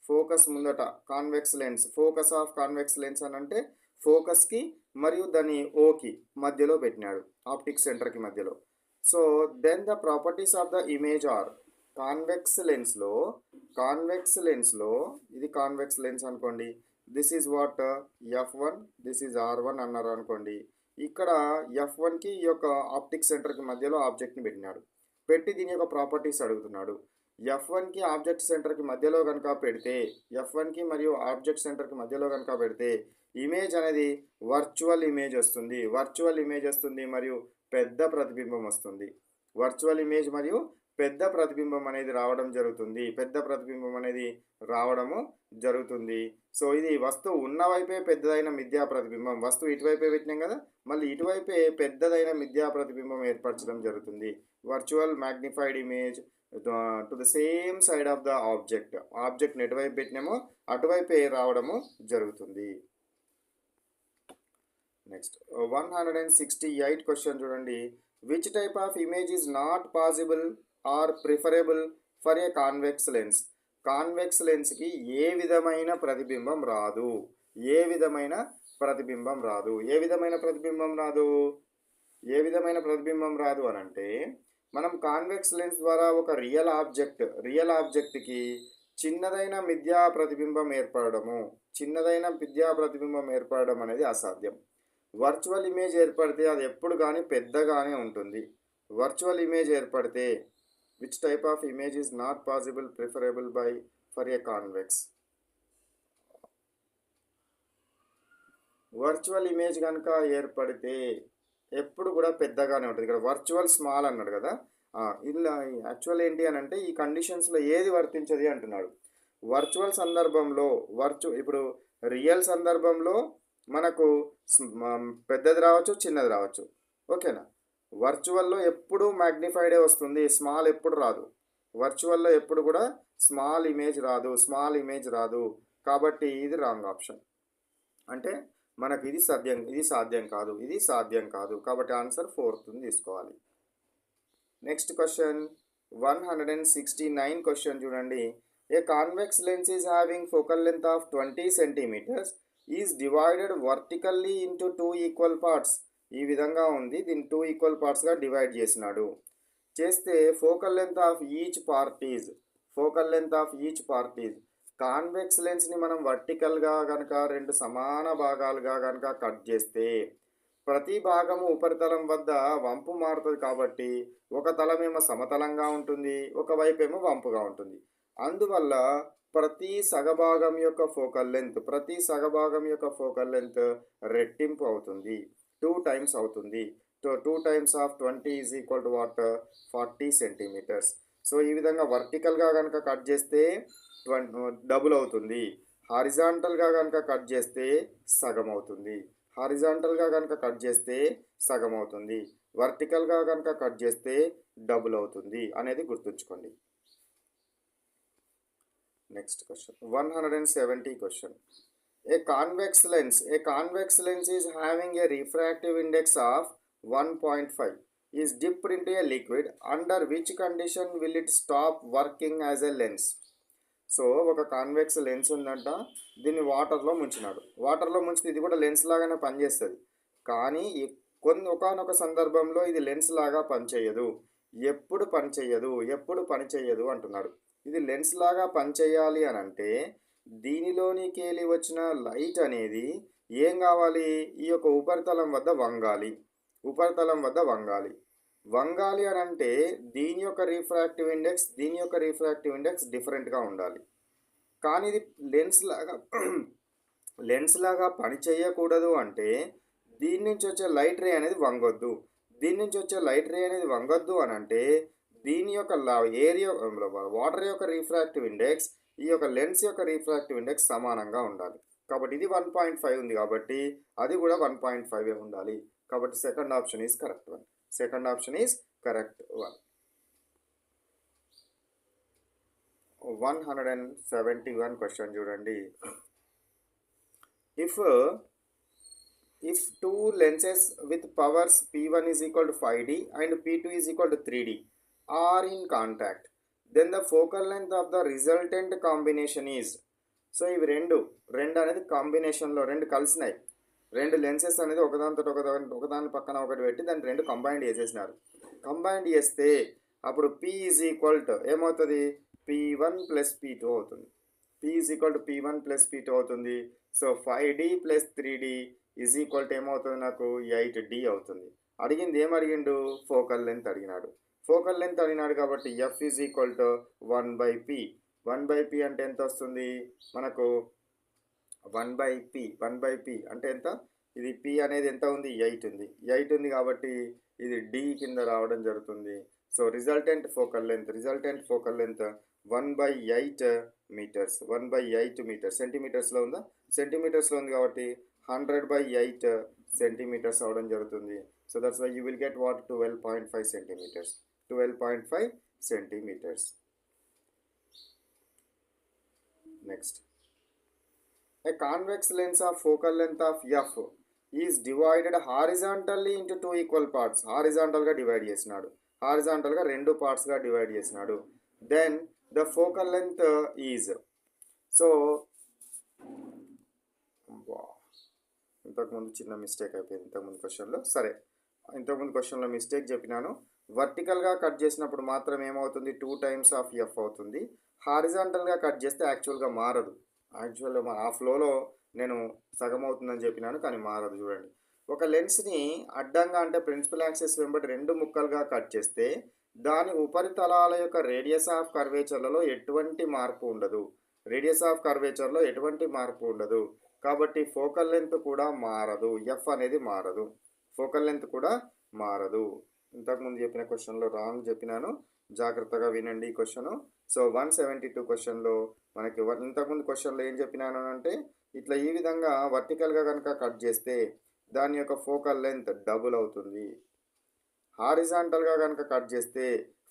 Focus ముందట convex lens. Focus of convex lens అని అంటే ఫోకస్కి మరియు దాని ఓకి మధ్యలో పెట్టినాడు, ఆప్టిక్ సెంటర్కి మధ్యలో. So then the properties of the image are convex లెన్స్లో ఇది కాన్వెక్స్ లెన్స్ అనుకోండి. This is what F1, this is R1 అన్నారు అనుకోండి. ఇక్కడ F1కి ఈ యొక్క ఆప్టిక్ సెంటర్కి మధ్యలో ఆబ్జెక్ట్ని పెట్టినాడు. పెట్టి దీని యొక్క ప్రాపర్టీస్ అడుగుతున్నాడు. F1కి ఆబ్జెక్ట్ సెంటర్కి మధ్యలో కనుక పెడితే, F1కి మరియు ఆబ్జెక్ట్ సెంటర్కి మధ్యలో కనుక పెడితే ఇమేజ్ అనేది వర్చువల్ ఇమేజ్ వస్తుంది. వర్చువల్ ఇమేజ్ వస్తుంది మరియు పెద్ద ప్రతిబింబం వస్తుంది. వర్చువల్ ఇమేజ్ మరియు పెద్ద ప్రతిబింబం అనేది రావడం జరుగుతుంది. పెద్ద ప్రతిబింబం అనేది రావడము జరుగుతుంది. సో ఇది వస్తువు ఉన్న వైపే పెద్దదైన మిథ్యా ప్రతిబింబం. వస్తువు ఇటువైపే పెట్టినాం కదా, మళ్ళీ ఇటువైపే పెద్దదైన మిథ్యా ప్రతిబింబం ఏర్పరచడం జరుగుతుంది. Virtual magnified image to the same side of the object. ఆబ్జెక్ట్ని ఎటువైపు పెట్టినామో అటువైపే రావడము జరుగుతుంది. నెక్స్ట్ 168 క్వశ్చన్ చూడండి. Which type of image is not possible or preferable for a convex lens? Convex లెన్స్కి ఏ విధమైన ప్రతిబింబం రాదు. ఏ విధమైన ప్రతిబింబం రాదు. ఏ విధమైన ప్రతిబింబం రాదు. ఏ విధమైన ప్రతిబింబం రాదు అని అంటే, మనం కాన్వెక్స్ లెన్స్ ద్వారా ఒక రియల్ ఆబ్జెక్ట్కి చిన్నదైన మిథ్యా ప్రతిబింబం ఏర్పడము, అనేది అసాధ్యం. వర్చువల్ ఇమేజ్ ఏర్పడితే అది ఎప్పుడు కానీ పెద్దగానే ఉంటుంది. వర్చువల్ ఇమేజ్ ఏర్పడితే which type of image is not possible preferable for a convex? Virtual image కనుక ఏర్పడితే ఎప్పుడు కూడా పెద్దగానే ఉంటుంది. ఇక్కడ వర్చువల్ స్మాల్ అన్నాడు కదా, ఇలా యాక్చువల్ ఏంటి అని అంటే ఈ కండిషన్స్లో ఏది వర్తించది అంటున్నాడు. వర్చువల్ సందర్భంలో ఇప్పుడు రియల్ సందర్భంలో మనకు పెద్దది రావచ్చు, చిన్నది రావచ్చు, ఓకేనా. వర్చువల్లో ఎప్పుడు మ్యాగ్నిఫైడే వస్తుంది, స్మాల్ ఎప్పుడు రాదు. వర్చువల్లో ఎప్పుడు కూడా స్మాల్ ఇమేజ్ రాదు. కాబట్టి ఇది రాంగ్ ఆప్షన్. అంటే మనకు ఇది సాధ్యం కాదు. కాబట్టి ఆన్సర్ 4th తీసుకోవాలి. నెక్స్ట్ క్వశ్చన్ 169 క్వశ్చన్ చూడండి. A convex lens is having focal length of 20 centimetres is divided vertically into 2 equal parts. ఈ విధంగా ఉంది. దీన్ని 2 ఈక్వల్ పార్ట్స్గా డివైడ్ చేస్తే focal length of each part is convex లెన్స్ని మనం వర్టికల్గా కనుక 2 సమాన భాగాలుగా కనుక కట్ చేస్తే ప్రతి భాగము ఉపరితలం వద్ద వంపు మారుతుంది. కాబట్టి ఒక తలమేమో సమతలంగా ఉంటుంది, ఒకవైపేమో వంపుగా ఉంటుంది. అందువల్ల ప్రతి సగభాగం యొక్క ఫోకల్ లెంత్ రెట్టింపు అవుతుంది, 2 టైమ్స్ అవుతుంది. 2 times of 20 is equal to what? 40 centimetres. So ఈ విధంగా వర్టికల్గా కనుక కట్ చేస్తే డబుల్ అవుతుంది. హారిజాంటల్గా కనుక కట్ చేస్తే సగం అవుతుంది. వర్టికల్గా కనుక కట్ చేస్తే డబుల్ అవుతుంది అనేది గుర్తుంచుకోండి. Next question 170 question. A convex lens is having a refractive index of 1.5 is dipped into A liquid under which condition will it stop working as a lens? So ఒక convex lens ఉందంట, దీన్ని వాటర్లో ముంచితే ఇది కూడా lens లాగానే పనిచేస్తుంది. కానీ ఒకానొక సందర్భంలో ఇది లెన్స్ లాగా పనిచేయదు. ఎప్పుడు పనిచేయదు అంటున్నాడు. ఇది లెన్స్ లాగా పనిచేయాలి అని అంటే దీనిలోనికి వచ్చిన లైట్ అనేది ఏం కావాలి? ఈ యొక్క ఉపరితలం వద్ద వంగాలి అని అంటే దీని యొక్క రిఫ్రాక్టివ్ ఇండెక్స్ డిఫరెంట్గా ఉండాలి. కానీ ఇది లెన్స్ లాగా పని చేయకూడదు అంటే దీని నుంచి వచ్చే లైట్ రే అనేది వంగొద్దు అని అంటే దీని యొక్క వాటర్ యొక్క రిఫ్రాక్టివ్ ఇండెక్స్ ఈ యొక్క లెన్స్ యొక్క రిఫ్రాక్టివ్ ఇండెక్స్ సమానంగా ఉండాలి. కాబట్టి ఇది 1.5 ఉంది కాబట్టి అది కూడా 1.5 ఉండాలి. కాబట్టి second option is correct one. 171 question చూడండి. If 2 lenses with powers P1 is equal to 5D and P2 is equal to 3D are in contact, then the focal length of the resultant combination is. So ఇవి రెండు అనేది కాంబినేషన్లో కలిసినాయి. 2 lenses అనేది ఒకదాని పక్కన ఒకటి పెట్టి దాన్ని 2 కంబైండ్ చేస్తే అప్పుడు P ఈజ్ ఈక్వల్ టు ఏమవుతుంది? P1 + P2 అవుతుంది. అవుతుంది. So 5D + 3D is equal to ఏమవుతుంది? నాకు 8D అవుతుంది. ఏమడిగిండు? ఫోకల్ లెంత్ అడిగినాడు. ఫోకల్ లెంత్ అడిగినాడు కాబట్టి F is equal to 1/p. 1/p అంటే ఎంత వస్తుంది మనకు? 1/p అంటే ఎంత? ఇది p అనేది ఎంత ఉంది? 8 ఉంది. 8 ఉంది కాబట్టి ఇది d కింద రావడం జరుగుతుంది. So resultant focal length 1/8 metres. 1/8 metres. సెంటీమీటర్స్లో ఉందా? సెంటీమీటర్స్లో ఉంది కాబట్టి 100/8 సెంటీమీటర్స్ అవడం జరుగుతుంది. So that's why you will get what? 12.5 centimetres. 12.5 centimetres. Next, a convex lens of focal length of f is divided horizontally into two equal parts. హారిజాంటల్గా divide చేసినాడు. హారిజాంటల్గా 2 పార్ట్స్గా డివైడ్ చేసినాడు. Then the focal length is, so ఇంతకుముందు చిన్న mistake అయిపోయింది ఇంతకుముందు క్వశ్చన్లో. సరే, ఇంతకుముందు క్వశ్చన్లో మిస్టేక్ చెప్పినాను. వర్టికల్గా కట్ చేసినప్పుడు మాత్రం ఏమవుతుంది? 2 times ఆఫ్ ఎఫ్ అవుతుంది. హారిజాంటల్గా కట్ చేస్తే యాక్చువల్గా మారదు. యాక్చువల్గా ఆ ఫ్లోలో నేను సగం అవుతుందని చెప్పినాను, కానీ మారదు. చూడండి, ఒక లెన్స్ని అడ్డంగా అంటే ప్రిన్సిపల్ యాక్సిస్ వెంబడి 2 ముక్కలుగా కట్ చేస్తే దాని ఉపరితలాల యొక్క రేడియస్ ఆఫ్ కర్వేచర్లలో ఎటువంటి మార్పు ఉండదు. కాబట్టి ఫోకల్ లెంత్ కూడా మారదు. ఎఫ్ అనేది మారదు. ఫోకల్ లెంత్ కూడా మారదు. ఇంతకుముందు చెప్పిన క్వశ్చన్లో రాంగ్ చెప్పినాను, జాగ్రత్తగా వినండి ఈ క్వశ్చను. సో 172 క్వశ్చన్లో మనకి ఇంతకుముందు క్వశ్చన్లో ఏం చెప్పినాను అంటే, ఇట్లా ఈ విధంగా వర్టికల్గా కనుక కట్ చేస్తే దాని యొక్క ఫోకల్ లెంత్ డబుల్ అవుతుంది. హారిజాంటల్గా కనుక కట్ చేస్తే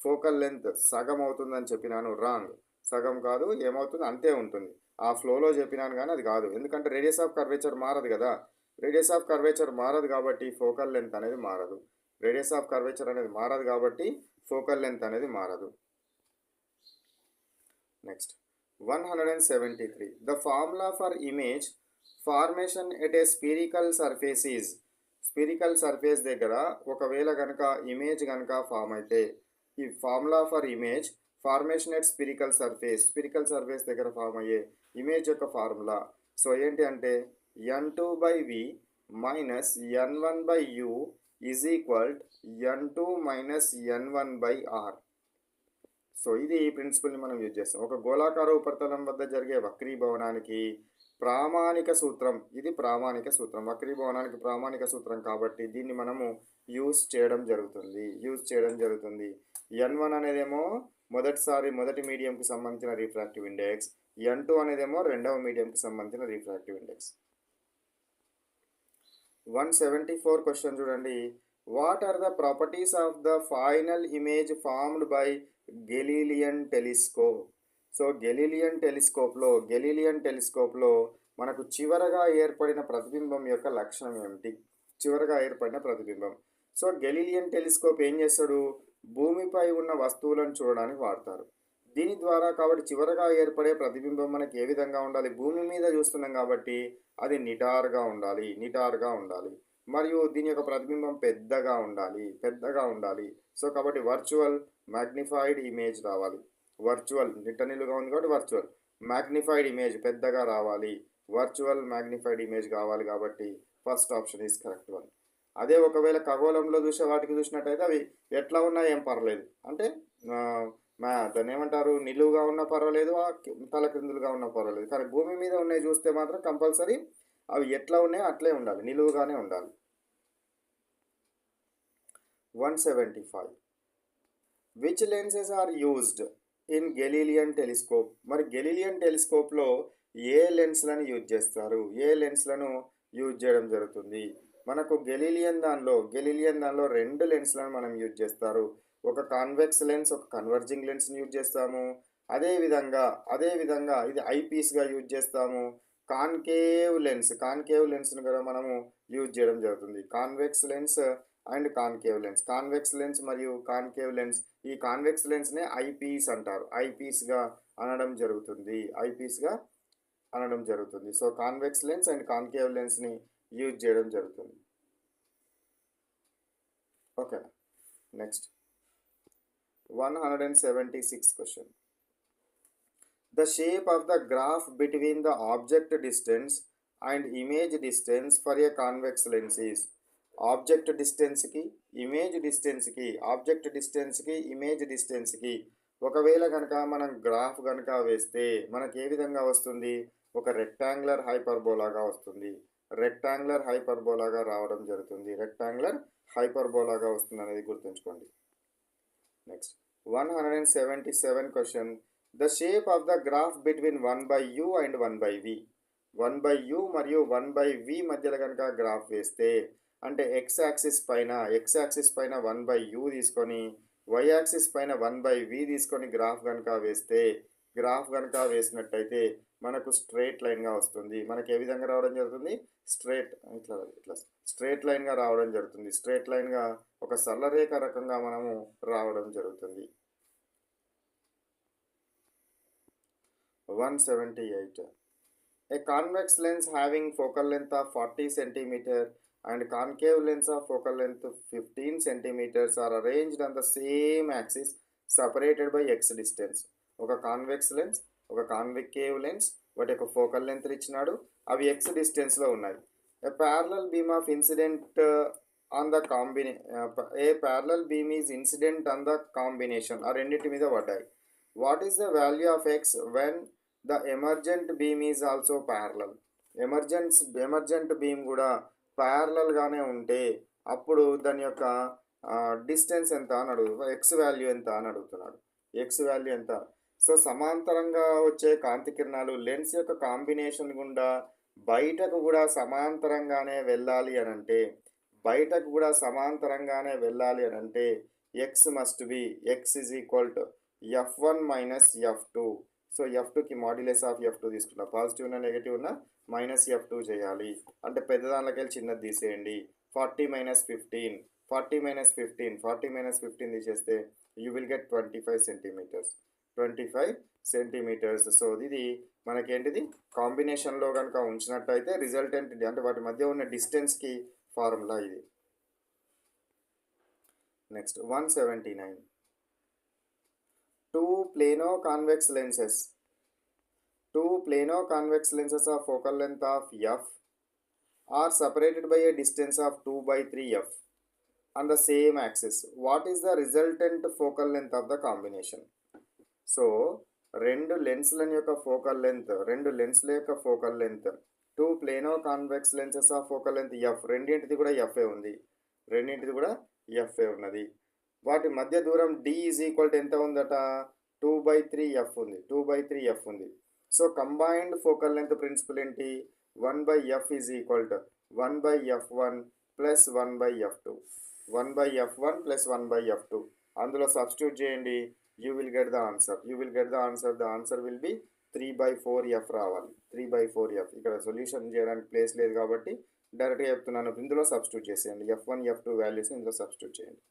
ఫోకల్ లెంత్ సగం అవుతుందని చెప్పినాను. రాంగ్. సగం కాదు, ఏమవుతుంది? అంతే ఉంటుంది. ఆ ఫ్లోలో చెప్పినాను కానీ అది కాదు. ఎందుకంటే రేడియస్ ఆఫ్ కర్వేచర్ మారదు కదా. రేడియస్ ఆఫ్ కర్వేచర్ మారదు కాబట్టి ఫోకల్ లెంత్ అనేది మారదు. రేడియస్ ఆఫ్ కర్వేచర్ అనేది మారదు కాబట్టి ఫోకల్ లెంత్ అనేది మారదు. Next, 173. The formula for image formation at a spherical surface is. Spherical surface దగ్గర ఒకవేళ కనుక ఇమేజ్ కనుక ఫామ్ అయితే, ఈ formula for image formation at spherical surface దగ్గర ఫామ్ అయ్యే ఇమేజ్ యొక్క ఫార్ములా సో ఏంటి అంటే, n2/v minus n1/u is equal n2 minus n1/r. So ఇది ఈ ప్రిన్సిపల్ని మనం యూజ్ చేస్తాం. ఒక గోళాకార ఉపరితలం వద్ద జరిగే వక్రీభవనానికి ప్రామాణిక సూత్రం, ఇది ప్రామాణిక సూత్రం. వక్రీభవనానికి ప్రామాణిక సూత్రం కాబట్టి దీన్ని మనము యూజ్ చేయడం జరుగుతుంది. n1 అనేదేమో మొదటి మీడియంకి సంబంధించిన రిఫ్రాక్టివ్ ఇండెక్స్, n2 అనేదేమో రెండవ మీడియంకి సంబంధించిన రిఫ్రాక్టివ్ ఇండెక్స్. 174 క్వశ్చన్ చూడండి. What are the properties of the final image formed by Galilean telescope? So Galilean టెలిస్కోప్లో మనకు చివరగా ఏర్పడిన ప్రతిబింబం యొక్క లక్షణం ఏమిటి? సో గెలీలియన్ టెలిస్కోప్ ఏం చేస్తాడు? భూమిపై ఉన్న వస్తువులను చూడడానికి వాడతారు. దీని ద్వారా కాబట్టి చివరగా ఏర్పడే ప్రతిబింబం మనకి ఏ విధంగా ఉండాలి? భూమి మీద చూస్తున్నాం కాబట్టి అది నిటారుగా ఉండాలి. మరియు దీని యొక్క ప్రతిబింబం పెద్దగా ఉండాలి. సో కాబట్టి వర్చువల్ మ్యాగ్నిఫైడ్ ఇమేజ్ రావాలి. వర్చువల్ నిట్టనిలుగా ఉంది కాబట్టి వర్చువల్ మ్యాగ్నిఫైడ్ ఇమేజ్ పెద్దగా రావాలి. వర్చువల్ మ్యాగ్నిఫైడ్ ఇమేజ్ కావాలి కాబట్టి first option is correct one. అదే ఒకవేళ ఖగోళంలో వాటికి చూసినట్టయితే అవి ఎట్లా ఉన్నా ఏం పర్లేదు, అంటే దాన్ని ఏమంటారు, నిలువుగా ఉన్నా పర్వాలేదు, తల క్రిందులుగా ఉన్నా పర్వాలేదు. కానీ భూమి మీద ఉన్నాయి చూస్తే మాత్రం కంపల్సరీ అవి ఎట్లా ఉన్నాయో అట్లే ఉండాలి, నిలువుగానే ఉండాలి. 175. Which lenses are used in Galilean telescope? మరి గెలీలియన్ టెలిస్కోప్లో ఏ లెన్స్లను యూజ్ చేస్తారు? యూజ్ చేయడం జరుగుతుంది? మనకు గెలీలియన్ దానిలో 2 లెన్స్లను మనం యూజ్ చేస్తారు. ఒక కాన్వెక్స్ లెన్స్, ఒక కన్వర్జింగ్ లెన్స్ని యూజ్ చేస్తాము. అదేవిధంగా ఇది ఐపీస్గా యూజ్ చేస్తాము. కాన్కేవ్ లెన్స్ను కూడా మనము యూజ్ చేయడం జరుగుతుంది. Convex lens and concave lens మరియు కాన్కేవ్ లెన్స్. ఈ కాన్వెక్స్ లెన్స్నే ఐపీస్ అంటారు. ఐపీస్గా అనడం జరుగుతుంది. So convex lens and concave లెన్స్ని యూజ్ చేయడం జరుగుతుంది. Okay, next 176 question. The shape of the graph between the object distance and image distance for a convex lens is. Object డిస్టెన్స్కి ఇమేజ్ డిస్టెన్స్కి ఒకవేళ కనుక మనం గ్రాఫ్ కనుక వేస్తే మనకి ఏ విధంగా వస్తుంది, ఒక రెక్టాంగులర్ హైపర్బోలాగా వస్తుంది. రెక్టాంగులర్ హైపర్బోలాగా రావడం జరుగుతుంది. వస్తుంది అనేది గుర్తుంచుకోండి. Next 177 question. The shape of the graph between 1/u and 1/v. 1/u మరియు 1/v మధ్యలో కనుక గ్రాఫ్ వేస్తే అంటే ఎక్స్ యాక్సిస్ పైన 1/u తీసుకొని వై యాక్సిస్ పైన 1/v తీసుకొని గ్రాఫ్ కనుక వేసినట్టయితే మనకు స్ట్రేట్ లైన్గా వస్తుంది. మనకి ఏ విధంగా రావడం జరుగుతుంది, స్ట్రేట్ లైన్గా రావడం జరుగుతుంది. స్ట్రేట్ లైన్గా ఒక సరళరేఖ రకంగా మనము రావడం జరుగుతుంది. 178. A convex lens having focal length of 40 cm and concave lens of focal length 15 cm are arranged on the same axis separated by x distance. ఒక కాన్వెక్స్ లెన్స్, ఒక కాన్కేవ్ లెన్స్, వాటి యొక్క ఫోకల్ లెంత్ ఇచ్చినాడు, అవి x డిస్టెన్స్లో ఉన్నాయి. A parallel beam is incident on the combination ఆ రెండింటి మీద పడ్డాయి. What is the value of x when the emergent beam is also parallel? Emergent beam కూడా ప్యారలల్గానే ఉంటే అప్పుడు దాని యొక్క డిస్టెన్స్ ఎంత అని అడుగుతాడు, ఎక్స్ వాల్యూ ఎంత అని అడుగుతున్నాడు. ఎక్స్ వాల్యూ ఎంత? సో సమాంతరంగా వచ్చే కాంతి కిరణాలు లెన్స్ యొక్క కాంబినేషన్ గుండా బయటకు కూడా సమాంతరంగానే వెళ్ళాలి అని అంటే x must be x is equal to f1 minus f2. So f2కి మాడ్యులస్ ఆఫ్ f2 తీసుకున్నా, పాజిటివ్ ఉన్న నెగిటివ్ ఉన్న మైనస్ f2 చేయాలి. అంటే పెద్ద దాంట్లోకి వెళ్ళి చిన్నది తీసేయండి. 40 మైనస్ 15 తీసేస్తే you will get 25 centimetres. So ఇది మనకేంటిది కాంబినేషన్లో కనుక ఉంచినట్టయితే రిజల్టెంట్ అంటే వాటి మధ్య ఉన్న డిస్టెన్స్కి ఫార్ములా ఇది. Next 179. Two plano convex lenses of focal length of f are separated by a distance of 2/3f on the same axis. What is the resultant focal length of the combination? So రెండు లెన్స్ల యొక్క focal length two plano convex lenses of focal length F, రెండింటిది కూడా ఎఫ్ఏ ఉన్నది. వాటి మధ్య దూరం d ఈజ్ ఈక్వల్ టు ఎంత ఉందట, 2/3f ఉంది. So combined focal length principle ఏంటి, 1/f is equal to 1/f1 plus 1/f2. అందులో సబ్స్టిట్యూట్ చేయండి, you will get the answer. The answer will be 3/4f రావాలి. 3/4f. ఇక్కడ సొల్యూషన్ చేయడానికి ప్లేస్ లేదు కాబట్టి డైరెక్ట్గా చెప్తున్నాను, ఇందులో సబ్స్టిట్యూట్ చేసేయండి. f1 f2 వాల్యూస్ ఇందులో సబ్స్టిట్యూట్ చేయండి.